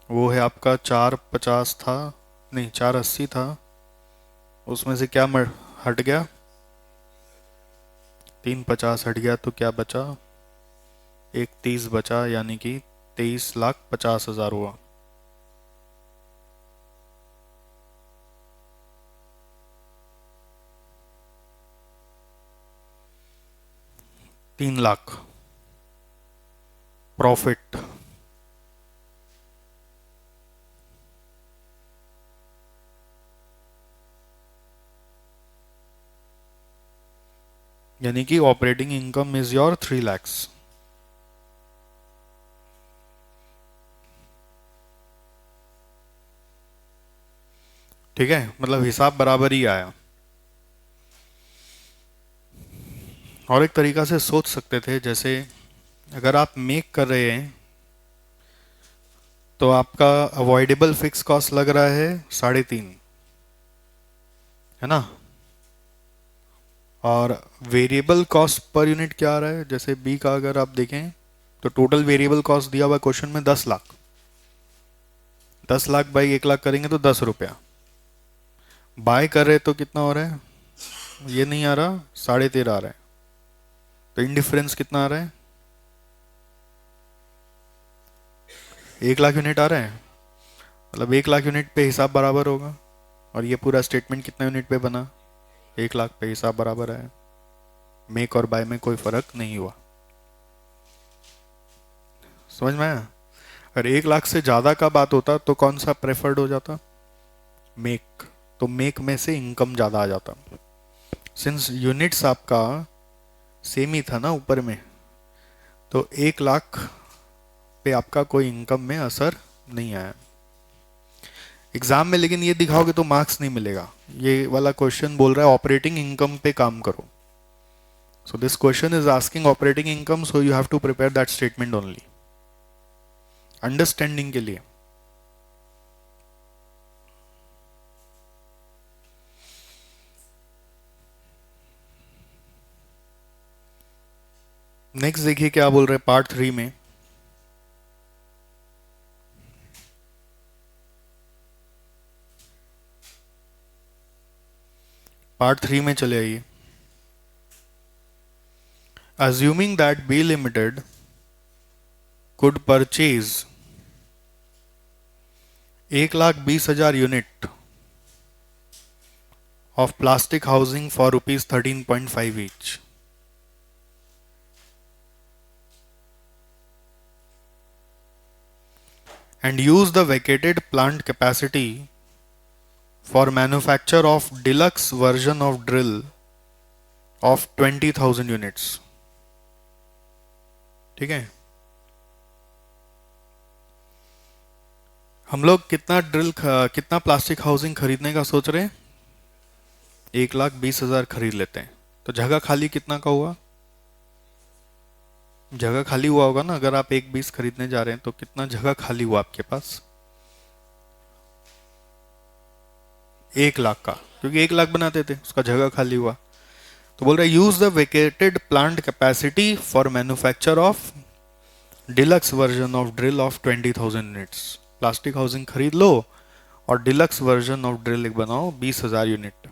वो है आपका 450 था, नहीं 480 था, उसमें से क्या हट गया, 350 हट गया, तो क्या बचा, 130 बचा, यानी कि 23,50,000 हुआ. ₹3,00,000 प्रॉफिट. यानी कि operating income is your 3 lakhs. ठीक है, मतलब हिसाब बराबर ही आया. और एक तरीका से सोच सकते थे, जैसे अगर आप मेक कर रहे हैं तो आपका अवॉइडेबल फिक्स कॉस्ट लग रहा है 3.5, है ना, और वेरिएबल कॉस्ट पर यूनिट क्या आ रहा है, जैसे बी का अगर आप देखें तो टोटल वेरिएबल कॉस्ट दिया हुआ क्वेश्चन में 10 लाख, 10 लाख बाई 1 लाख करेंगे तो 10 रुपया. बाय कर रहे तो कितना हो रहा है, ये नहीं आ रहा, 13.5 आ रहा है. तो इंडिफरेंस कितना आ रहा है? 1 लाख यूनिट आ रहा है, मतलब 1 लाख यूनिट पे हिसाब बराबर होगा। और ये पूरा स्टेटमेंट कितना यूनिट पे बना? 1 लाख पे हिसाब बराबर है। मेक और बाय में कोई फर्क नहीं हुआ। समझ में आया? अगर 1 लाख से ज्यादा का बात होता तो कौन सा प्रेफर्ड हो जाता? मेक। तो मेक में से इनकम ज्यादा आ जाता। सिंस यूनिट्स आपका सेम ही था ना ऊपर में, तो 1 लाख पे आपका कोई इनकम में असर नहीं आया एग्जाम में। लेकिन ये दिखाओगे तो मार्क्स नहीं मिलेगा। ये वाला क्वेश्चन बोल रहा है ऑपरेटिंग इनकम पे काम करो। So this question is asking operating income, so you have to prepare that statement only, understanding के लिए। नेक्स्ट देखिए क्या बोल रहे हैं पार्ट 3 में। पार्ट 3 में चले आइए। Assuming that B Limited could purchase 1,20,000 unit of plastic housing for rupees 13.5 each. And use the vacated plant capacity for manufacture of deluxe version of drill of 20,000 units. ठीक है, हम लोग कितना प्लास्टिक हाउसिंग खरीदने का सोच रहे हैं? 1,20,000 खरीद लेते हैं। तो जगह खाली कितना का हुआ? जगह खाली हुआ होगा ना, अगर आप 1,20 खरीदने जा रहे हैं तो कितना जगह खाली हुआ आपके पास? 1 लाख का, क्योंकि 1 लाख बनाते थे, उसका जगह खाली हुआ। तो बोल रहे use the vacated plant capacity for manufacture of deluxe version of drill of 20,000 units. Plastic housing खरीद लो और डिलक्स वर्जन ऑफ ड्रिल एक बनाओ 20,000 unit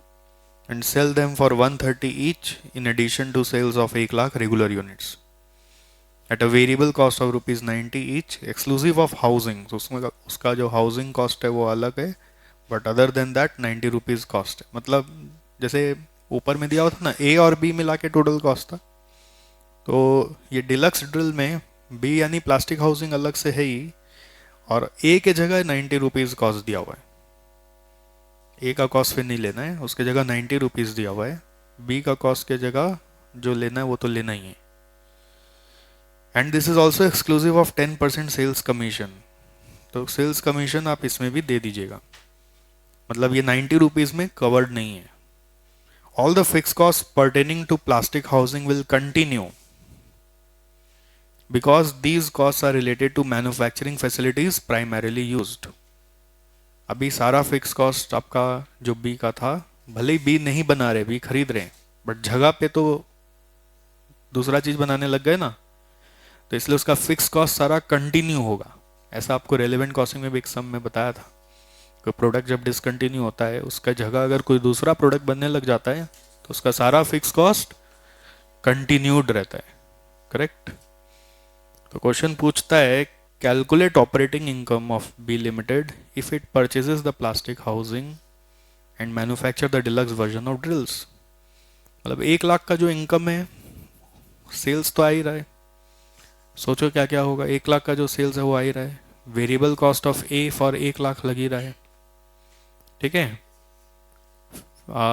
and sell them for 130 each in addition to sales of 1 lakh regular units at a variable cost of ₹90 each exclusive of housing. तो उसमें उसका जो housing cost है वो अलग है, but other than that 90 rupees cost है। मतलब जैसे ऊपर में दिया हुआ था ना, ए और बी मिला के टोटल कॉस्ट था। तो ये डिलक्स ड्रिल में बी यानी प्लास्टिक हाउसिंग अलग से है ही, और ए के जगह 90 रुपीज़ कॉस्ट दिया हुआ है। ए का कॉस्ट फिर नहीं लेना है, उसके जगह 90 रुपीज़ दिया हुआ है। बी का कॉस्ट के जगह जो लेना है वो तो लेना ही है। And this is also exclusive of 10% sales commission. तो सेल्स कमीशन आप इसमें भी दे दीजिएगा, मतलब ये 90 रुपीज़ में कवर्ड नहीं है। All the fix cost pertaining to plastic housing will continue because these cost are related to manufacturing facilities primarily used. अभी सारा फिक्स कॉस्ट आपका जो बी का था, भले ही बी नहीं बना रहे, बी खरीद रहे हैं, बट जगह पे तो दूसरा चीज बनाने लग गए ना, तो इसलिए उसका फिक्स कॉस्ट सारा कंटिन्यू होगा। ऐसा आपको रेलेवेंट कॉस्टिंग में भी एक सम में बताया था। कोई प्रोडक्ट जब डिसकंटिन्यू होता है, उसका जगह अगर कोई दूसरा प्रोडक्ट बनने लग जाता है तो उसका सारा फिक्स कॉस्ट कंटिन्यूड रहता है। करेक्ट? तो क्वेश्चन पूछता है calculate operating income of B limited if it purchases the plastic housing and manufacture the deluxe version of drills. मतलब 1 लाख का जो इनकम है, सेल्स तो आ ही रहा है। सोचो क्या क्या होगा, 1 लाख का जो सेल्स है वो आ ही रहा है। Variable cost of A for 1 lakh लग ही रहा है। ठीक है,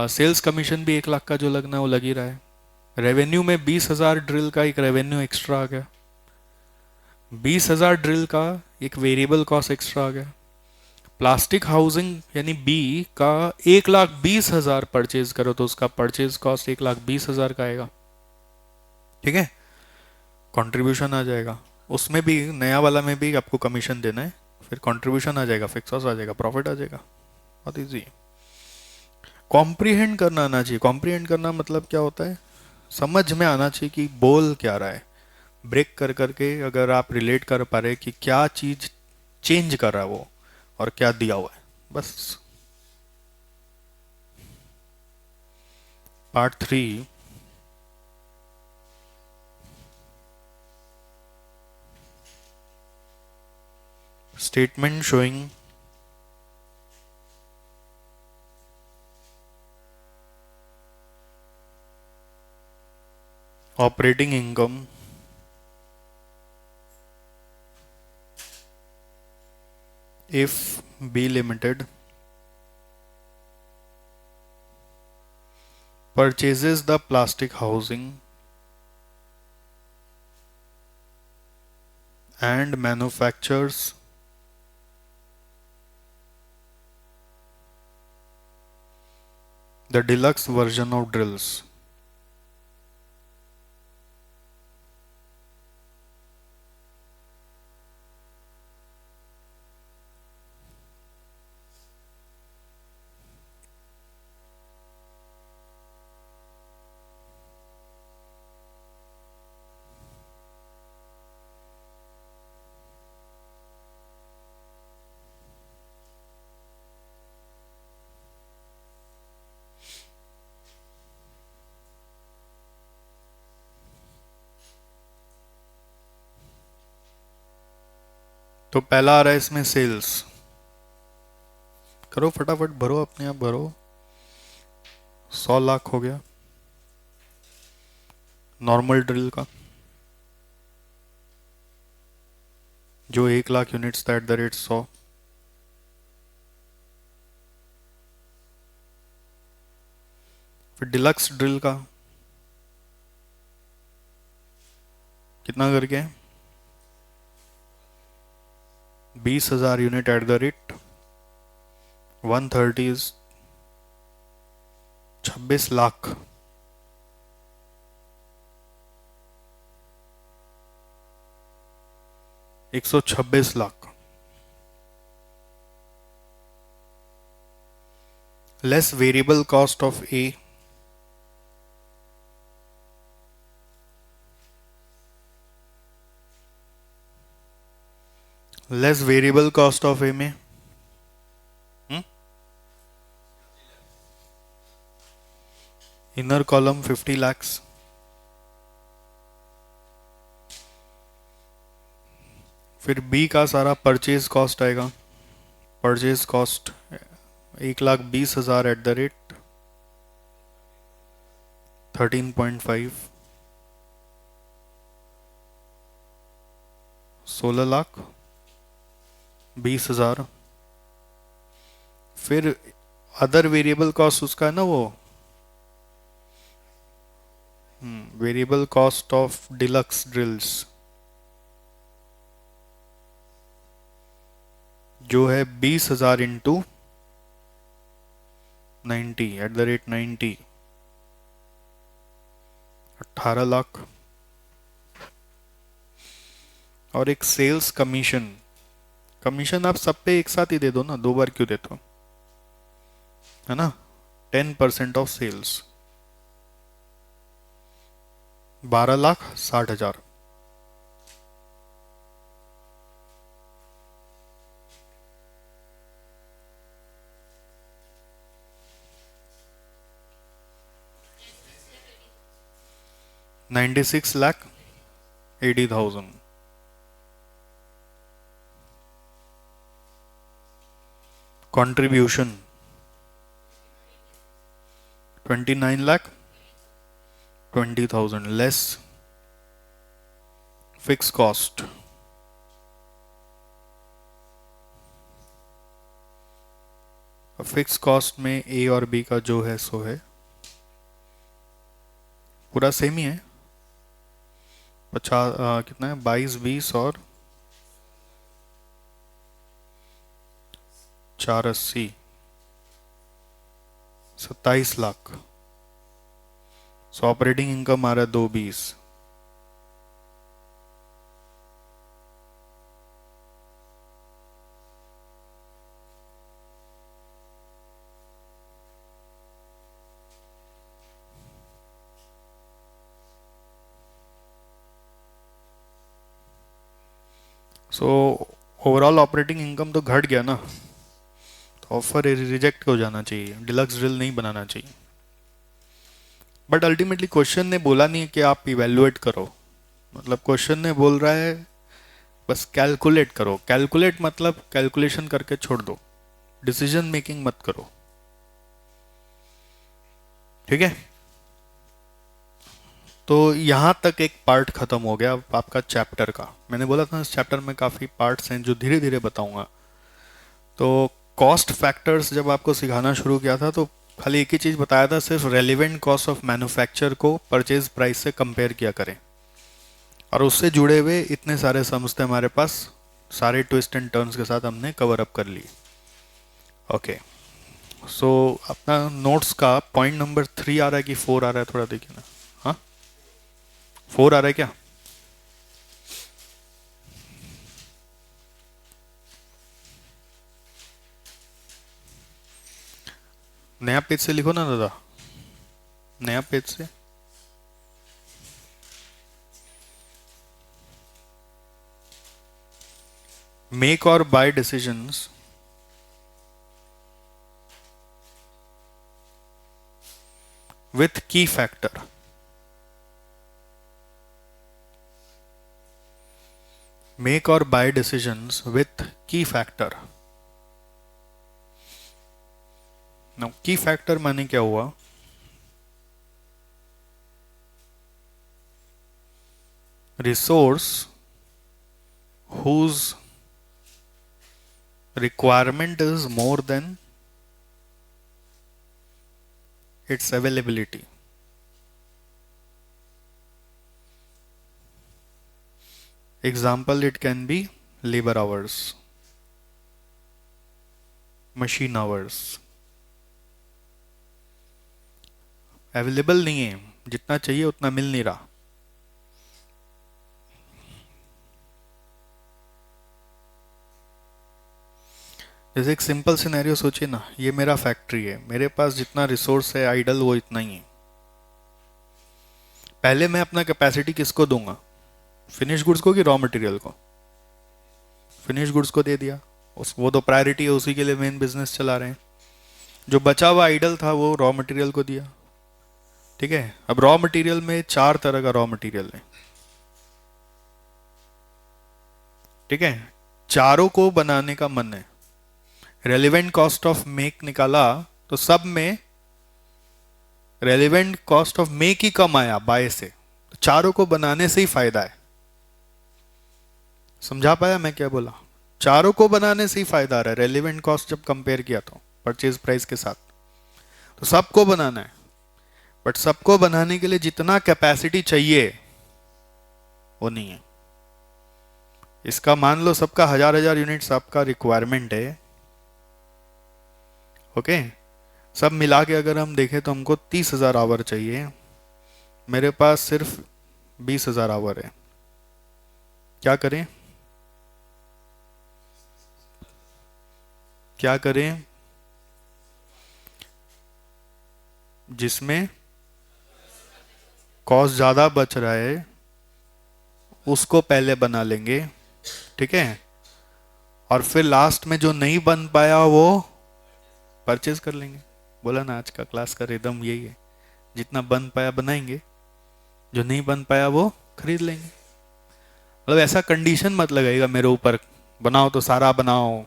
सेल्स कमीशन भी 1 लाख का जो लगना है वो लग ही रहा है। रेवेन्यू में 20,000 ड्रिल का एक रेवेन्यू एक्स्ट्रा आ गया, 20,000 ड्रिल का एक वेरिएबल कॉस्ट एक्स्ट्रा आ गया। प्लास्टिक हाउसिंग यानी बी का 1,20,000 परचेज करो तो उसका परचेज कॉस्ट 1,20,000 का आएगा। ठीक है, कंट्रीब्यूशन आ जाएगा उसमें भी, नया वाला में भी आपको कमीशन देना है, फिर कंट्रीब्यूशन आ जाएगा, फिक्स कॉस्ट आ जाएगा, प्रॉफिट आ जाएगा। बहुत ईजी। कॉम्प्रीहेंड करना आना चाहिए। कॉम्प्रीहेंड करना मतलब क्या होता है, समझ में आना चाहिए कि बोल क्या रहा है। ब्रेक कर करके अगर आप रिलेट कर पा रहे कि क्या चीज चेंज कर रहा है वो और क्या दिया हुआ है, बस। Part 3 statement showing operating income if B Limited purchases the plastic housing and manufactures the deluxe version of drills. तो पहला आ रहा है इसमें सेल्स। करो फटाफट, भरो, अपने आप भरो। 100 लाख हो गया नॉर्मल ड्रिल का, जो 1 लाख यूनिट्स था @100। फिर डिलक्स ड्रिल का कितना करके 20,000 unit @130 26 lakh. $126 lakh less variable cost of A, less variable cost of A में इनर कॉलम 50 lakhs, फिर बी का सारा परचेज कॉस्ट आएगा। Purchase cost 1,20,000 @13.5 16,20,000। फिर अदर वेरिएबल कॉस्ट उसका है ना, वो variable cost of deluxe drills जो है 20,000 इंटू 90 @90 18 लाख। और एक सेल्स कमीशन, कमीशन आप सब पे एक साथ ही दे दो ना, 2 बार क्यों देते हो, है ना। 10% of sales 12,60,000। $96,80,000। Contribution 29,20,000 less fix cost fix cost में ए और बी का जो है सो है पूरा सेम ही है। 50 कितना है 22 20 और 480 27 लाख। सो ऑपरेटिंग इनकम आ रहा है 220। सो ओवरऑल ऑपरेटिंग इनकम तो घट गया ना, तो ऑफर रिजेक्ट हो जाना चाहिए, डिलक्स ड्रिल नहीं बनाना चाहिए। बट अल्टीमेटली क्वेश्चन ने बोला नहीं कि आप इवेल्युएट करो, मतलब क्वेश्चन ने बोल रहा है बस कैलकुलेट करो। कैलकुलेट मतलब कैलकुलेशन करके छोड़ दो, डिसीजन मेकिंग मत करो। ठीक है, तो यहां तक एक पार्ट खत्म हो गया आपका चैप्टर का। मैंने बोला था इस चैप्टर में काफी पार्ट्स हैं जो धीरे धीरे बताऊंगा। तो कॉस्ट फैक्टर्स जब आपको सिखाना शुरू किया था तो खाली एक ही चीज बताया था, सिर्फ रेलिवेंट कॉस्ट ऑफ मैन्युफैक्चर को परचेज प्राइस से कंपेयर किया करें, और उससे जुड़े हुए इतने सारे सम्स थे हमारे पास, सारे ट्विस्ट एंड टर्न्स के साथ हमने कवर अप कर लिए। ओके, सो अपना नोट्स का पॉइंट नंबर 3 आ रहा है कि 4 आ रहा है, थोड़ा देखिए ना। हाँ, 4 आ रहा है क्या? नया पेज से लिखो ना दादा, नया पेज से। Make or buy decisions with key factor. Make or buy decisions with key factor. Now key factor माने क्या हुआ? Resource whose requirement is more than its availability. Example, it can be labor hours, machine hours. Available नहीं है, जितना चाहिए उतना मिल नहीं रहा। जैसे एक सिंपल सिनेरियो सोचिए ना, ये मेरा फैक्ट्री है, मेरे पास जितना रिसोर्स है आइडल वो इतना ही है। पहले मैं अपना कैपेसिटी किसको दूंगा? फिनिश गुड्स को कि रॉ मटेरियल को? फिनिश गुड्स को दे दिया, वो तो प्रायोरिटी है, उसी के लिए मेन बिजनेस चला रहे हैं। जो बचा हुआ आइडल था वो रॉ मटेरियल को दिया। ठीक है, अब रॉ मटेरियल में 4 तरह का रॉ मटेरियल है। ठीक है, चारों को बनाने का मन है। रेलिवेंट कॉस्ट ऑफ मेक निकाला तो सब में रेलिवेंट कॉस्ट ऑफ मेक ही कम आया बाय से, तो चारों को बनाने से ही फायदा है। समझा पाया मैं क्या बोला? चारों को बनाने से ही फायदा आ रहा है। रेलिवेंट कॉस्ट जब कंपेयर किया तो परचेज प्राइस के साथ, तो सबको बनाना है, बट सबको बनाने के लिए जितना कैपेसिटी चाहिए वो नहीं है। इसका मान लो सबका 1000 यूनिट्स आपका रिक्वायरमेंट है। ओके, सब मिला के अगर हम देखें तो हमको 30,000 आवर चाहिए, मेरे पास सिर्फ 20,000 आवर है। क्या करें? क्या करें? जिसमें कॉस्ट ज़्यादा बच रहा है उसको पहले बना लेंगे। ठीक है, और फिर लास्ट में जो नहीं बन पाया वो परचेज कर लेंगे। बोला ना, आज का क्लास का रिदम यही है, जितना बन पाया बनाएंगे, जो नहीं बन पाया वो खरीद लेंगे। मतलब ऐसा कंडीशन मत लगाइएगा मेरे ऊपर, बनाओ तो सारा बनाओ,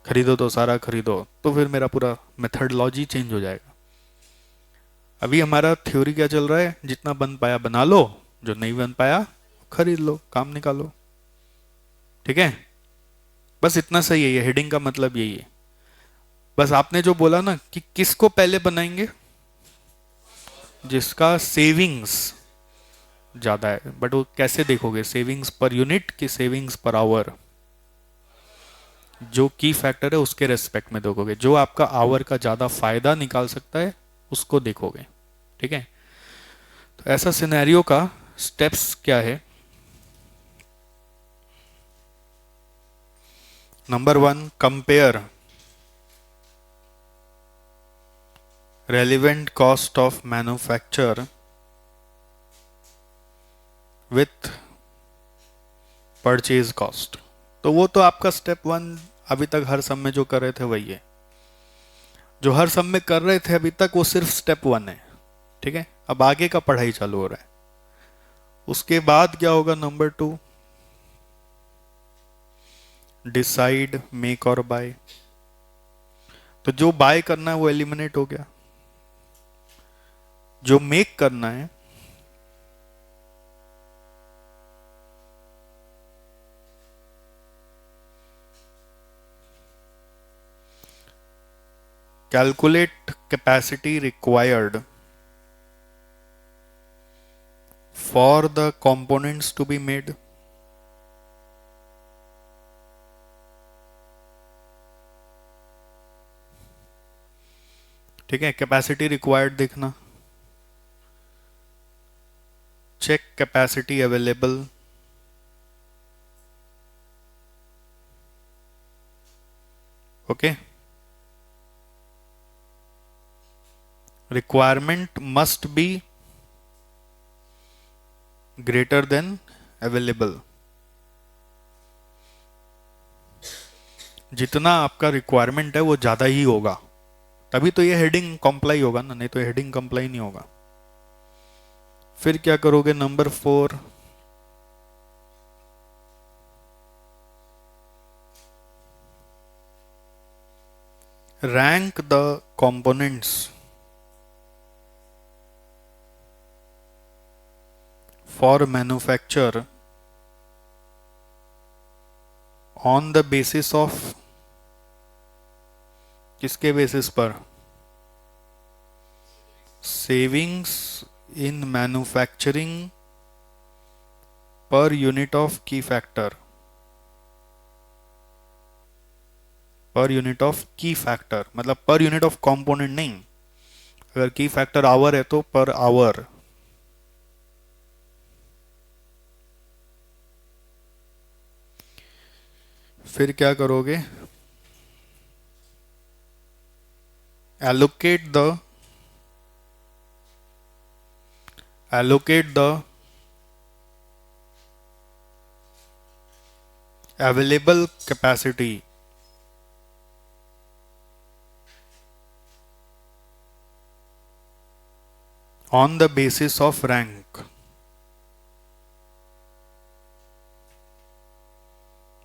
खरीदो तो सारा खरीदो, तो फिर मेरा पूरा मेथडलॉजी चेंज हो जाएगा। अभी हमारा थ्योरी क्या चल रहा है? जितना बन पाया बना लो, जो नहीं बन पाया खरीद लो, काम निकालो। ठीक है, बस इतना सही है, ये हेडिंग का मतलब यही है। बस आपने जो बोला ना कि किसको पहले बनाएंगे, जिसका सेविंग्स ज्यादा है। बट वो कैसे देखोगे, सेविंग्स पर यूनिट कि सेविंग्स पर आवर? जो की फैक्टर है उसके रेस्पेक्ट में देखोगे, जो आपका आवर का ज्यादा फायदा निकाल सकता है उसको देखोगे। ठीक है, तो ऐसा सिनेरियो का स्टेप्स क्या है? Number 1, compare relevant cost of manufacture with purchase cost. तो वो तो आपका स्टेप 1 अभी तक हर सम में जो कर रहे थे वही है, जो हर सम में कर रहे थे अभी तक वो सिर्फ स्टेप 1 है। ठीक है, अब आगे का पढ़ाई चालू हो रहा है। उसके बाद क्या होगा? Number 2, decide, make or bye. तो जो बाय करना है वो एलिमिनेट हो गया, जो मेक करना है calculate capacity required for the components to be made. ठीक है, कैपेसिटी रिक्वायर्ड देखना, check capacity available, okay. Requirement must be greater than available. जितना आपका रिक्वायरमेंट है वो ज़्यादा ही होगा, तभी तो ये हेडिंग कंप्लाई होगा ना, नहीं तो हेडिंग कंप्लाई नहीं होगा। फिर क्या करोगे, number 4, rank the components for manufacture on the basis of, किसके बेसिस पर, savings in manufacturing per unit of की फैक्टर, पर यूनिट ऑफ की फैक्टर मतलब पर यूनिट ऑफ कंपोनेंट नहीं, अगर की फैक्टर आवर है तो पर आवर। फिर क्या करोगे, allocate the allocate the available capacity on the basis of rank,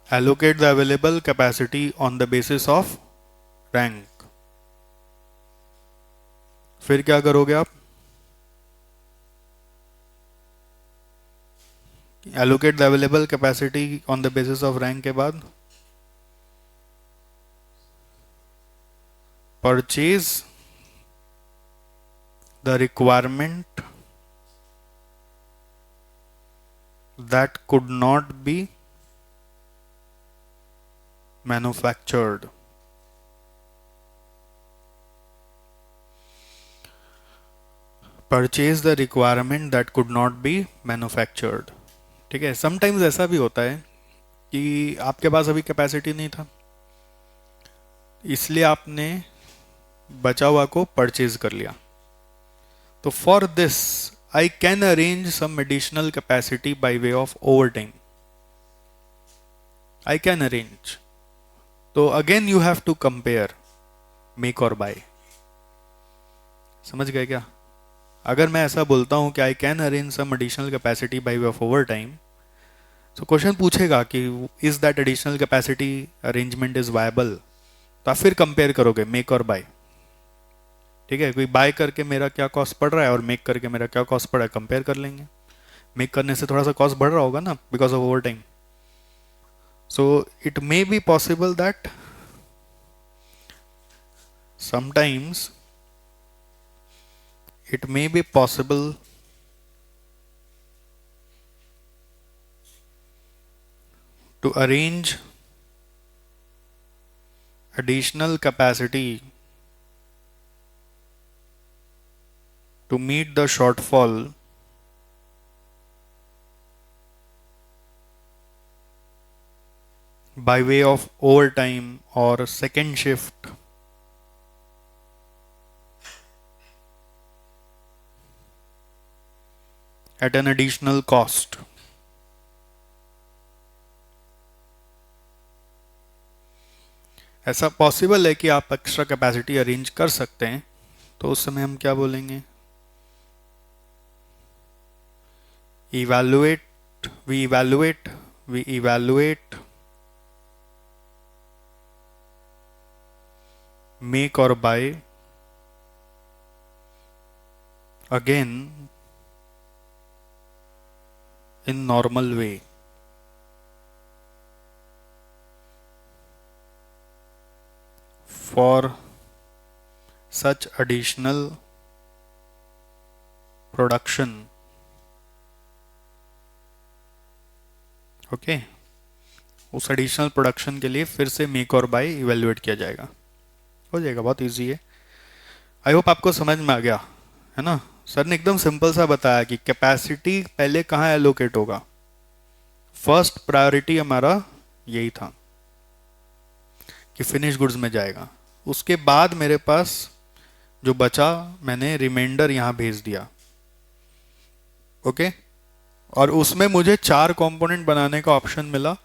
allocate the available capacity on the basis of rank। फिर क्या करोगे आप, allocate the available capacity on the basis of rank के बाद purchase the requirement that could not be manufactured। Purchase the requirement that could not be manufactured. ठीक है, sometimes ऐसा भी होता है कि आपके पास अभी कैपेसिटी नहीं था, इसलिए आपने बचा हुआ को परचेज कर लिया। तो for this I can arrange some additional capacity by way of overtime, I can arrange. तो again you have to compare make or buy. समझ गए क्या? अगर मैं ऐसा बोलता हूं कि I can arrange some additional capacity by way of overtime, तो क्वेश्चन पूछेगा कि is that additional capacity arrangement is viable. तो आप फिर कंपेयर करोगे मेक और बाय। ठीक है, कोई बाय करके मेरा क्या कॉस्ट पड़ रहा है और मेक करके मेरा क्या कॉस्ट पड़ा है, कंपेयर कर लेंगे। मेक करने से थोड़ा सा कॉस्ट बढ़ रहा होगा ना because of over time. So it may be possible that sometimes it may be possible to arrange additional capacity to meet the shortfall by way of overtime or second shift at an additional cost। ऐसा possible है कि आप extra capacity arrange कर सकते हैं, तो उस समय हम क्या बोलेंगे, evaluate we evaluate make or buy again in normal way for such additional production. Okay, उस एडिशनल प्रोडक्शन के लिए फिर से मेक और बाय इवेल्युएट किया जाएगा। हो जाएगा, बहुत इजी है। आई होप आपको समझ में आ गया है ना। सर ने एकदम सिंपल सा बताया कि कैपेसिटी पहले कहाँ एलोकेट होगा। फर्स्ट प्रायोरिटी हमारा यही था कि फिनिश गुड्स में जाएगा। उसके बाद मेरे पास जो बचा मैंने रिमाइंडर यहाँ भेज दिया। ओके, और उसमें मुझे 4 कंपोनेंट बनाने का ऑप्शन मिला,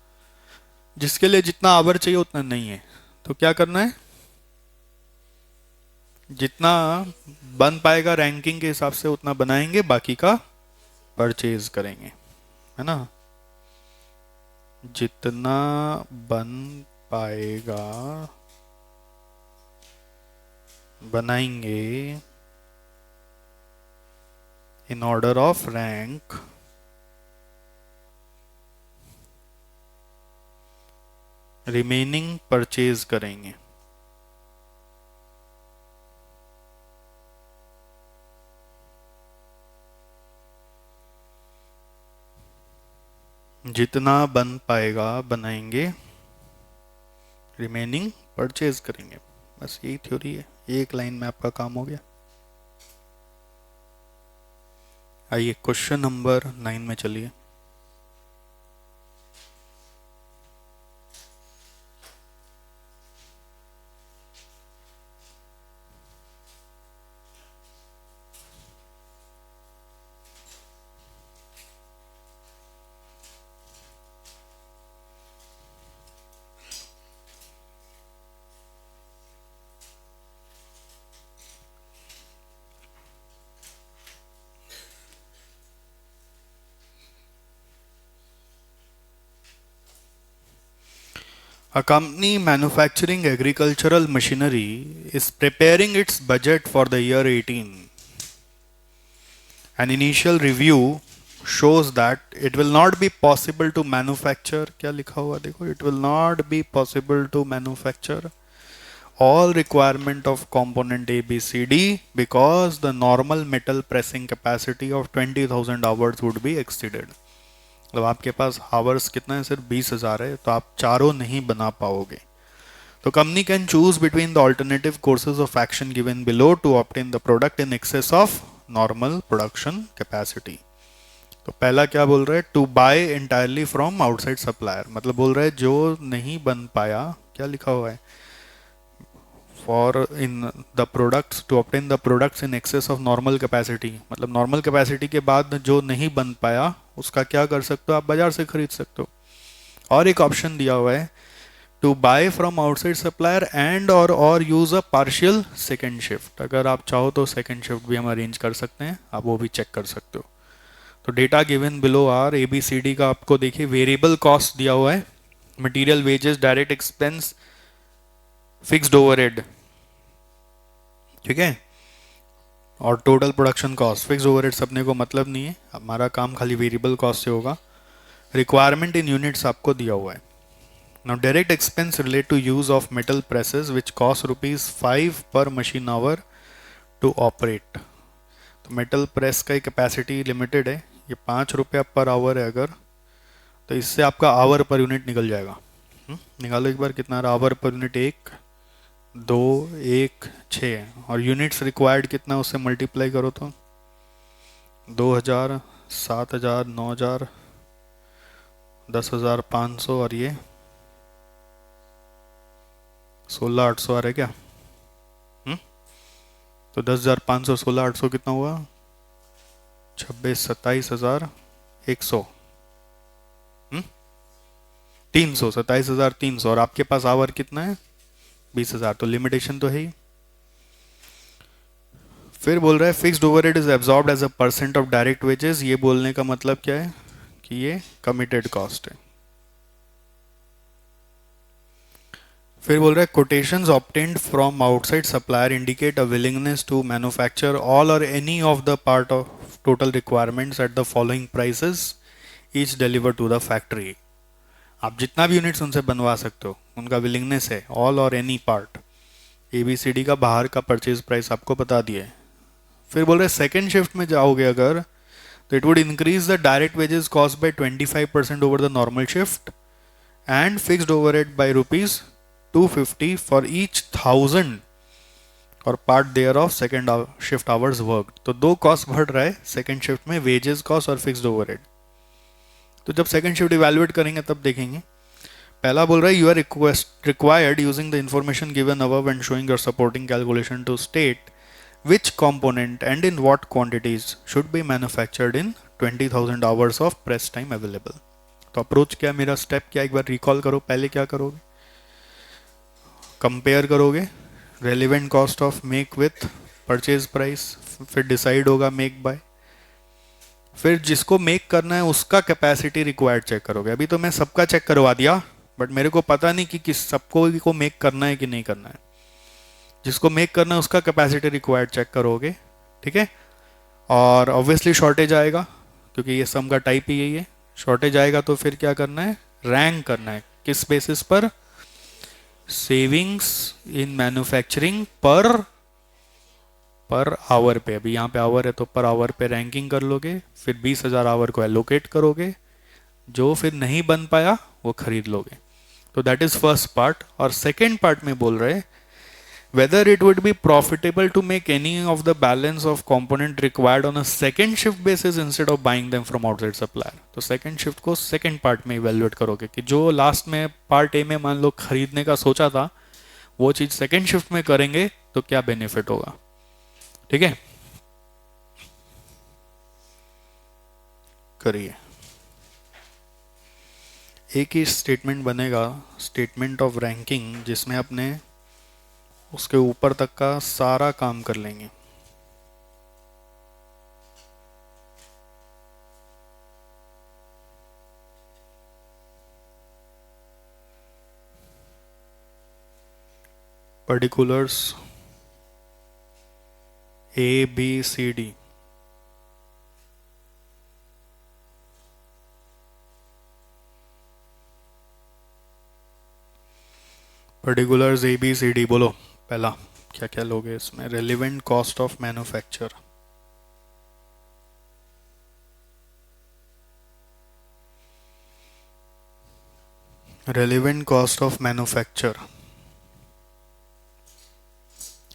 जिसके लिए जितना आवर चाहिए उतना नहीं है। तो क्या करना है, जितना बन पाएगा रैंकिंग के हिसाब से उतना बनाएंगे, बाकी का परचेज करेंगे, है ना। जितना बन पाएगा बनाएंगे in order of rank, remaining purchase करेंगे। जितना बन पाएगा बनाएंगे, रिमेनिंग परचेज करेंगे। बस यही थ्योरी है, एक लाइन में आपका काम हो गया। आइए क्वेश्चन नंबर 9 में चलिए। A company manufacturing agricultural machinery is preparing its budget for the year 18. An initial review shows that it will not be possible to manufacture, क्या लिखा हुआ देखो, it will not be possible to manufacture all requirement of component A, B, C, D because the normal metal pressing capacity of 20,000 hours would be exceeded. मतलब आपके पास hours कितना है, सिर्फ 20,000 है, तो आप चारों नहीं बना पाओगे। तो company can choose between the alternative courses of action given below to obtain the product in excess of normal production capacity. तो पहला क्या बोल रहा है, to buy entirely from outside supplier, मतलब बोल रहा है जो नहीं बन पाया, क्या लिखा हुआ है, for in the products to obtain the products in excess of normal capacity, मतलब नॉर्मल कैपेसिटी के बाद जो नहीं बन पाया उसका क्या कर सकते हो, आप बाजार से खरीद सकते हो। और एक ऑप्शन दिया हुआ है, to buy from outside supplier and or use a partial second shift, अगर आप चाहो तो सेकेंड शिफ्ट भी हम अरेंज कर सकते हैं, आप वो भी चेक कर सकते हो। तो data given below are ABCD का आपको देखिए वेरिएबल कॉस्ट दिया हुआ है, material wages, direct expense, fixed overhead, ठीक है, और total production cost. Fixed overhead अपने को मतलब नहीं है, हमारा काम खाली वेरिएबल कॉस्ट से होगा। रिक्वायरमेंट इन यूनिट्स आपको दिया हुआ है। Now direct expense relate to use of metal presses which cost ₹5 per machine hour to operate. तो मेटल प्रेस का कैपेसिटी लिमिटेड है, ये ₹5 पर आवर है अगर, तो इससे आपका आवर पर यूनिट निकल जाएगा। निकालो एक बार कितना रहा आवर पर यूनिट, 1 2 1 6, और यूनिट्स रिक्वायर्ड कितना उससे मल्टीप्लाई करो तो 2000 7000 9000 10,500 और ये 16,800 आ रहा है क्या। तो 10,500 16,800 कितना हुआ, 27,100 300 27,300, और आपके पास आवर कितना है 20,000, तो लिमिटेशन तो है ही। फिर बोल रहा है fixed overhead is absorbed as a percent of direct wages, ये बोलने का मतलब क्या है कि ये कमिटेड कॉस्ट है। फिर बोल रहा है quotations obtained from outside supplier indicate a willingness to manufacture all or any of the part of total requirements at the following prices each deliver to the factory. आप जितना भी यूनिट्स उनसे बनवा सकते हो, उनका विलिंगनेस है, all or any part. ABCD का बाहर का परचेज प्राइस आपको बता दिया है। फिर बोल रहे सेकेंड शिफ्ट में जाओगे अगर, तो it would increase the direct wages cost by 25% over the normal shift and fixed overhead by ₹250 for each 1000 or part thereof second shift hours work. तो दो कॉस्ट बढ़ रहा है सेकेंड शिफ्ट में, वेजेस कॉस्ट और fixed overhead. तो जब second shift evaluate करेंगे तब देखेंगे। पहला बोल रहा है you are required using the information given above and showing your supporting calculation to state which component and in what quantities should be manufactured in 20,000 hours of press time available। तो approach क्या, मेरा step क्या, एक बार recall करो। पहले क्या करोगे, compare करोगे relevant cost of make with purchase price, फिर डिसाइड होगा मेक बाय। फिर जिसको मेक करना है उसका कैपेसिटी रिक्वायर्ड चेक करोगे। अभी तो मैं सबका चेक करवा दिया, बट मेरे को पता नहीं कि किस सबको को मेक करना है कि नहीं करना है। जिसको मेक करना है उसका कैपेसिटी रिक्वायर्ड चेक करोगे, ठीक है। और ऑब्वियसली शॉर्टेज आएगा, क्योंकि ये सम का टाइप ही यही है। शॉर्टेज आएगा तो फिर क्या करना है, रैंक करना है। किस बेसिस पर, savings in manufacturing per hour पे। अभी यहाँ पे आवर है तो पर आवर पे रैंकिंग कर लोगे, फिर 20,000 आवर को एलोकेट करोगे, जो फिर नहीं बन पाया वो खरीद लोगे। तो दैट इज फर्स्ट पार्ट। और सेकेंड पार्ट में बोल रहे whether it would be profitable to make any of the balance of component required on a second shift basis instead of buying them from outside supplier। तो second shift को second part में evaluate करोगे कि जो last में part A में मान लो खरीदने का सोचा था, वो चीज सेकेंड शिफ्ट में करेंगे तो क्या बेनिफिट होगा। ठीक है, करिए। एक ही स्टेटमेंट बनेगा, स्टेटमेंट ऑफ रैंकिंग, जिसमें अपने उसके ऊपर तक का सारा काम कर लेंगे। पर्टिकुलर्स ABCD, पर्टिकुलर्स ABCD बोलो। पहला क्या क्या लोगे इसमें, relevant cost of manufacture, relevant cost of manufacture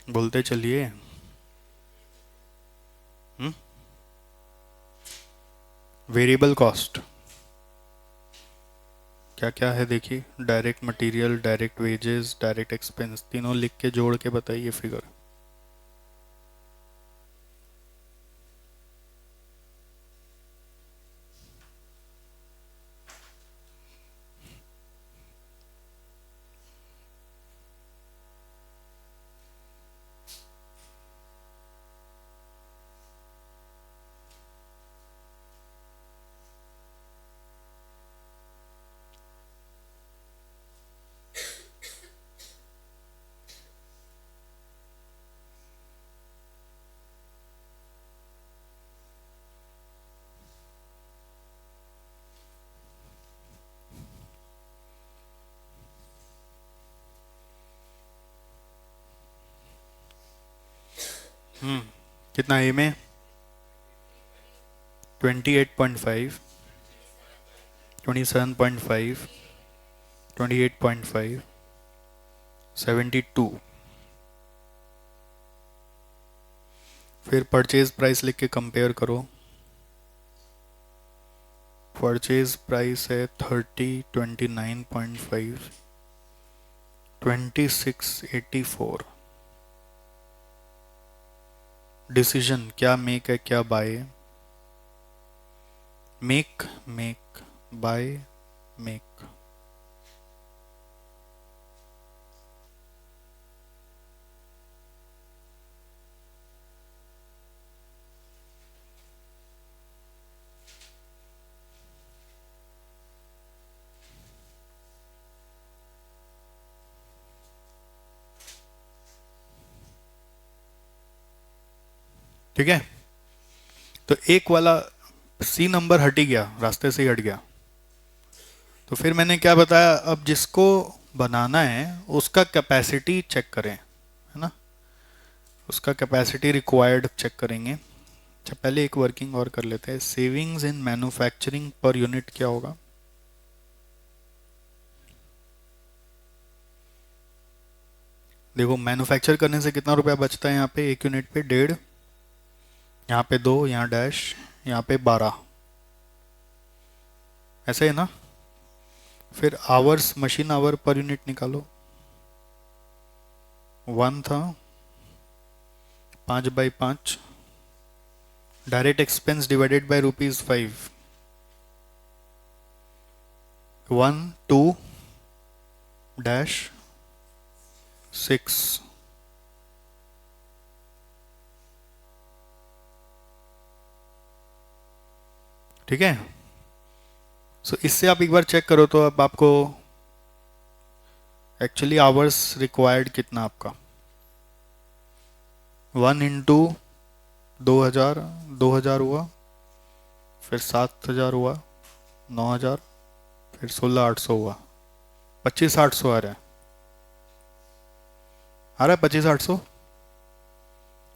बोलते चलिए। वेरिएबल कॉस्ट क्या क्या है देखिए, direct material, direct wages, direct expense, तीनों लिख के जोड़ के बताइए फिगर। कितना ए में, 28.5, 27.5, 28.5, 72। फिर परचेज प्राइस लिख के कंपेयर करो। परचेज प्राइस है 30, 29.5, 2684। डिसीजन क्या मेक है क्या बाय है, मेक मेक बाय मेक। ठीक है, तो एक वाला सी नंबर हट ही गया, रास्ते से ही हट गया। तो फिर मैंने क्या बताया, अब जिसको बनाना है उसका कैपेसिटी चेक करें, है ना, उसका कैपेसिटी रिक्वायर्ड चेक करेंगे। अच्छा पहले एक वर्किंग और कर लेते हैं, savings in manufacturing per unit क्या होगा। देखो मैन्युफैक्चर करने से कितना रुपया बचता है, यहाँ पे एक यूनिट पे 1.5, यहाँ पे 2, यहाँ डैश, यहाँ पे 12, ऐसे है ना। फिर hours, machine our per unit निकालो, 1 था, 5/5, direct expense divided by ₹5, 1, 2 dash 6। ठीक है, सो इससे आप एक बार चेक करो तो अब आपको एक्चुअली आवर्स रिक्वायर्ड कितना आपका, 1 इंटू 2000, 2000 हुआ, फिर 7000 हुआ, 9000, फिर 16800 हुआ, 25,800 आ रहा है 25,800।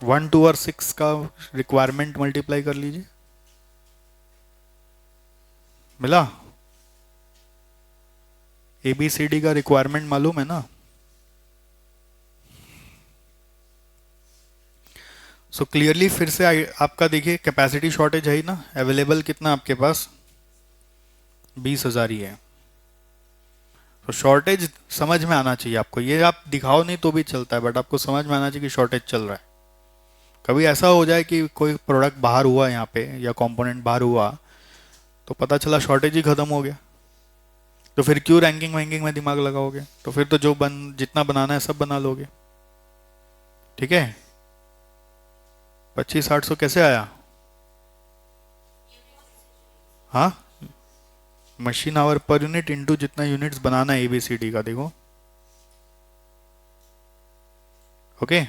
1, 2 और 6 का रिक्वायरमेंट मल्टीप्लाई कर लीजिए, मिला। ABCD का रिक्वायरमेंट मालूम है ना। सो क्लियरली फिर से आपका देखिए कैपेसिटी शॉर्टेज है ही ना, अवेलेबल कितना आपके पास, 20,000 ही है। तो शॉर्टेज समझ में आना चाहिए आपको, ये आप दिखाओ नहीं तो भी चलता है, बट आपको समझ में आना चाहिए कि शॉर्टेज चल रहा है। कभी ऐसा हो जाए कि कोई प्रोडक्ट बाहर हुआ यहाँ पे या कंपोनेंट बाहर हुआ, तो पता चला शॉर्टेज ही खत्म हो गया, तो फिर क्यों रैंकिंग वैंकिंग में दिमाग लगाओगे, तो फिर तो जो जितना बनाना है सब बना लोगे। ठीक है, 25,800 कैसे आया। हाँ, machine our per unit into जितना यूनिट्स बनाना है ABCD का, देखो। ओके,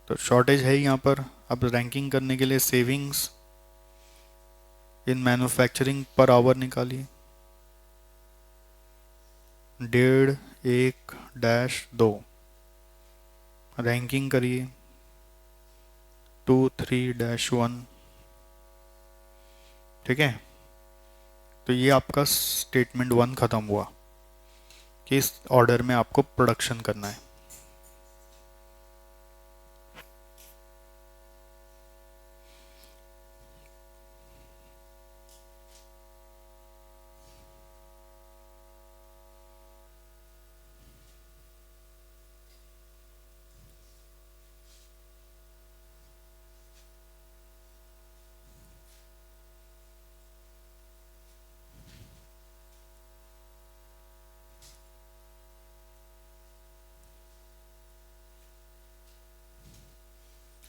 तो शॉर्टेज है यहाँ पर, अब रैंकिंग करने के लिए savings in manufacturing per hour निकालिए, 1.5, 1 डैश 2, रैंकिंग करिए 2, 3 डैश 1। ठीक है, तो ये आपका स्टेटमेंट 1 खत्म हुआ कि इस ऑर्डर में आपको प्रोडक्शन करना है।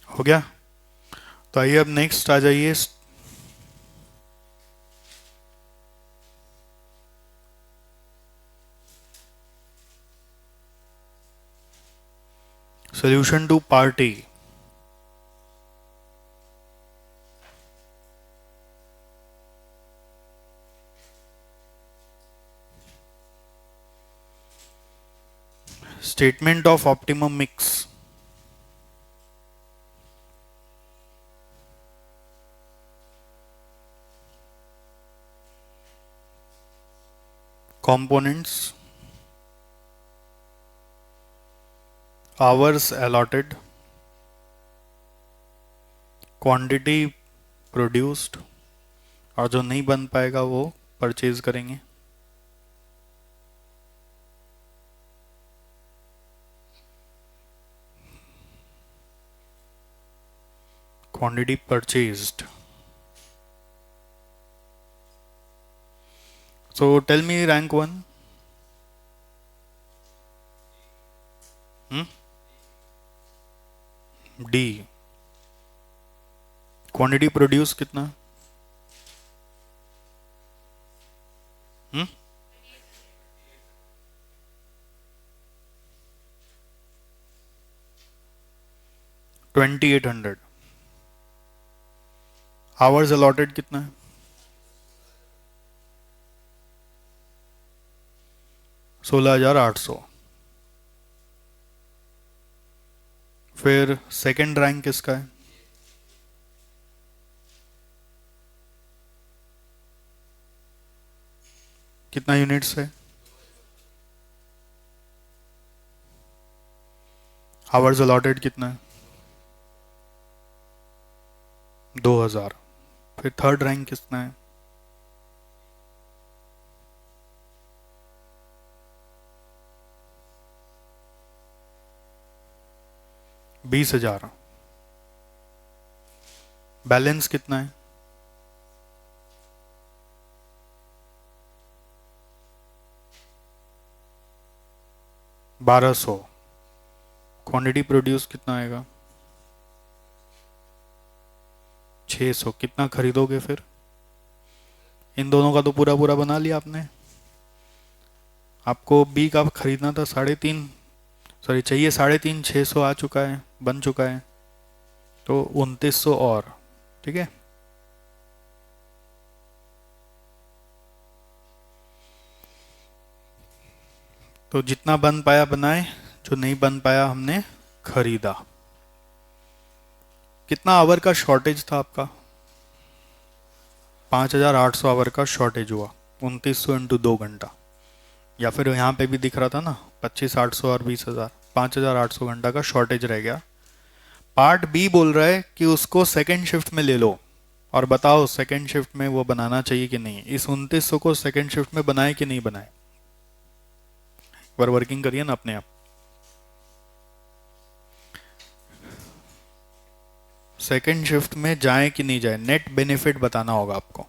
हो गया, तो आइए अब नेक्स्ट आ जाइए, solution to part A. Statement of optimum mix, components, hours allotted, quantity produced, और जो नहीं बन पाएगा वो परचेज करेंगे। Quantity purchased. So tell me rank 1। D. Quantity produce कितना, 2800। आवर्स अलॉटेड कितना है? 16,800। फिर सेकंड रैंक किसका है? कितना यूनिट्स है? आवर्स अलॉटेड कितना है? 2,000। फिर थर्ड रैंक कितना है? 20,000। बैलेंस कितना है? 1,200। क्वांटिटी प्रोड्यूस कितना आएगा? 600। कितना खरीदोगे फिर? इन दोनों का तो पूरा पूरा बना लिया आपने। आपको बी का खरीदना था 3.5, सॉरी चाहिए 3.5, 600 आ चुका है, बन चुका है, तो 2,900 और। ठीक है। तो जितना बन पाया बनाए, जो नहीं बन पाया हमने खरीदा। कितना आवर का शॉर्टेज था आपका? 5,800 आवर का शॉर्टेज हुआ। 2,900 इंटू 2 घंटा, या फिर यहाँ पे भी दिख रहा था ना, 25,800 और 20,000, 5,800 घंटा का शॉर्टेज रह गया। पार्ट बी बोल रहा है कि उसको सेकेंड शिफ्ट में ले लो और बताओ सेकेंड शिफ्ट में वो बनाना चाहिए कि नहीं। इस 2,900 को सेकेंड शिफ्ट में बनाए कि नहीं बनाए? एक बार वर्किंग करिए ना अपने आप। सेकेंड शिफ्ट में जाए कि नहीं जाए, नेट बेनिफिट बताना होगा आपको।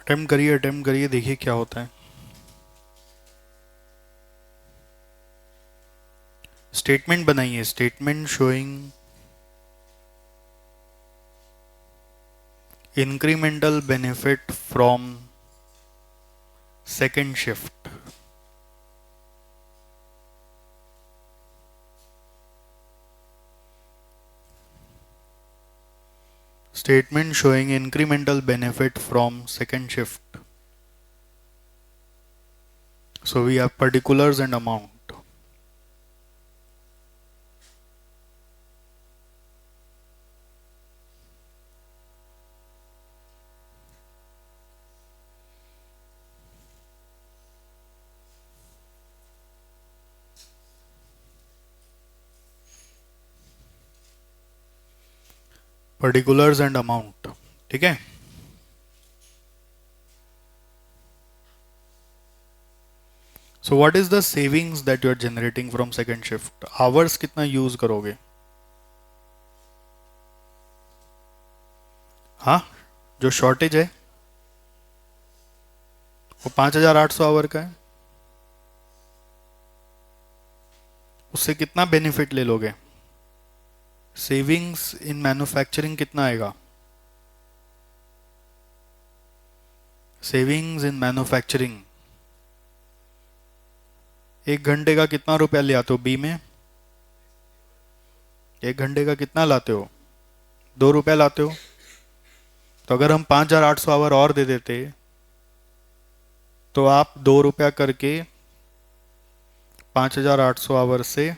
अटेम्प्ट करिए, देखिए क्या होता है। स्टेटमेंट बनाइए, statement showing incremental benefit from second shift. Statement showing incremental benefit from second shift. So we have particulars and amount. Particulars and amount. ठीक है। So what is the savings that you are generating from second shift? Hours कितना use करोगे? हाँ, जो shortage है वो 5,800 our का है, उससे कितना बेनिफिट ले लोगे? सेविंग्स इन मैन्युफैक्चरिंग कितना आएगा? सेविंग्स इन मैन्युफैक्चरिंग 1 घंटे का कितना रुपया ले आते हो बी में? 1 घंटे का कितना लाते हो? 2 रुपया लाते हो। तो अगर हम 5,800 आवर और दे देते तो आप 2 रुपया करके 5,800 आवर से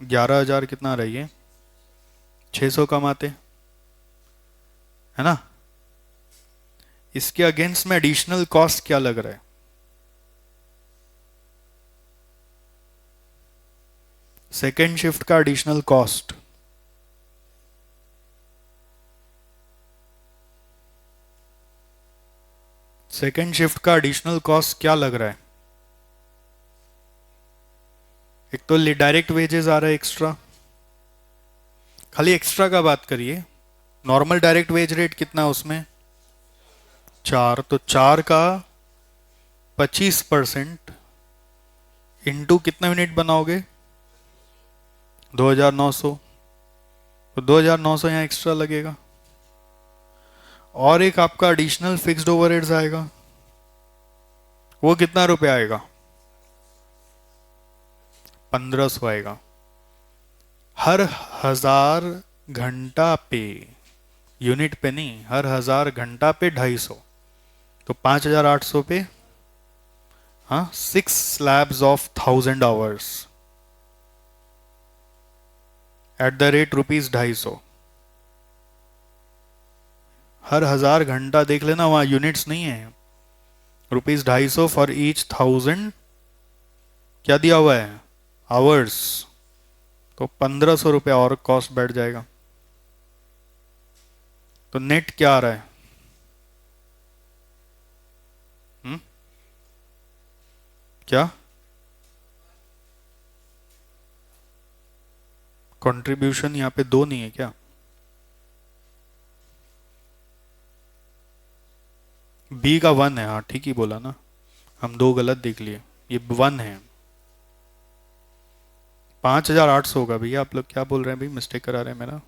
11,000 कितना रहिए 600 कमाते, है ना। इसके अगेंस्ट में एडिशनल कॉस्ट क्या लग रहा है? सेकेंड शिफ्ट का एडिशनल, सेकेंड शिफ्ट का एडिशनल कॉस्ट क्या लग रहा है? एक तो डायरेक्ट वेजेस आ रहा है एक्स्ट्रा, खाली एक्स्ट्रा का बात करिए। नॉर्मल डायरेक्ट वेज रेट कितना है उसमें? 4, तो 4 का 25% इंटू कितना यूनिट बनाओगे? 2900, तो 2900 यहाँ एक्स्ट्रा लगेगा। और एक आपका एडिशनल फिक्स्ड ओवरहेड्स आएगा, वो कितना रुपए आएगा? 1500 आएगा। हर 1000 घंटा पे, यूनिट पे नहीं, हर 1000 घंटा पे 250, तो 5800 पे, हाँ, 6 slabs of 1000 hours eight the rate ₹250। हर 1000 घंटा देख लेना, वहां यूनिट्स नहीं है। ₹250 फॉर ईच 1000, क्या दिया हुआ है? आवर्स। तो 1500 रुपये और कॉस्ट बैठ जाएगा। तो नेट क्या आ रहा है? क्या कंट्रीब्यूशन यहाँ पे 2 नहीं है क्या? बी का 1 है, हाँ ठीक ही बोला ना, हम 2 गलत देख लिए, ये 1 है। 5800 होगा भैया, आप लोग क्या बोल रहे हैं भाई, मिस्टेक करा रहे हैं मेरा।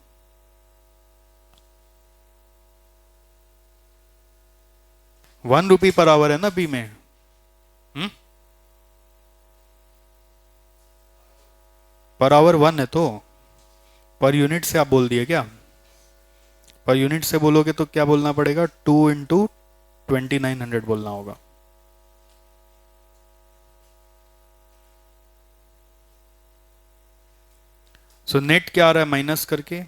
₹1 पर आवर है ना बी में। पर आवर 1 है, तो पर यूनिट से आप बोल दिए क्या? पर यूनिट से बोलोगे तो क्या बोलना पड़ेगा? 2 × 2900 बोलना होगा। सो नेट क्या आ रहा है माइनस करके?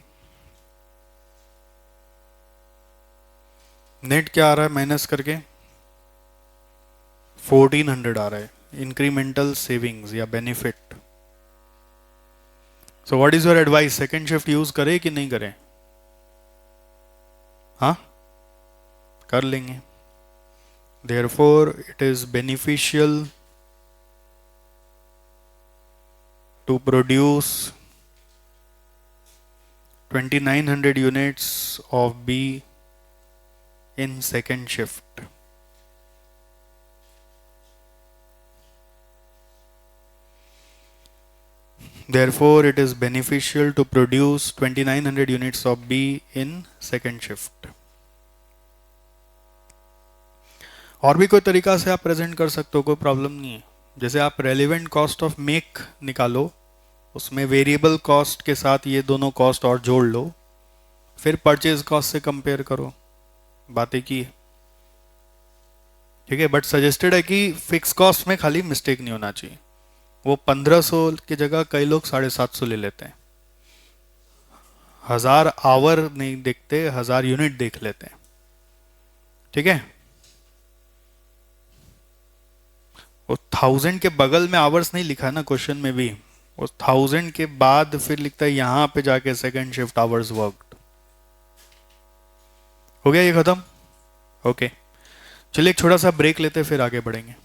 नेट क्या आ रहा है माइनस करके? 1400 आ रहा है, इंक्रीमेंटल सेविंग्स या benefit. So what is your advice, second shift use करें कि नहीं करें? हाँ, कर लेंगे। Therefore, it is beneficial to produce 2900 units of B in second shift. Therefore, it is beneficial to produce 2900 units of B in second shift. और भी कोई तरीका से आप प्रेजेंट कर सकते हो, कोई प्रॉब्लम नहीं है। जैसे आप रेलिवेंट कॉस्ट ऑफ मेक निकालो, उसमें वेरिएबल कॉस्ट के साथ ये दोनों कॉस्ट और जोड़ लो, फिर परचेज कॉस्ट से कंपेयर करो, बातें की। ठीक है, बट सजेस्टेड है कि फिक्स कॉस्ट में खाली मिस्टेक नहीं होना चाहिए। वो 1500 की जगह कई लोग 750 ले लेते हैं, 1000 आवर नहीं देखते, 1000 यूनिट देख लेते हैं। ठीक है, वो 1000 के बगल में आवर्स नहीं लिखा है ना क्वेश्चन में भी, वो 1000 के बाद फिर लिखता है यहां पे जाके सेकंड शिफ्ट आवर्स वर्कड। हो गया ये खत्म? ओके, चलिए एक छोटा सा ब्रेक लेते फिर आगे बढ़ेंगे।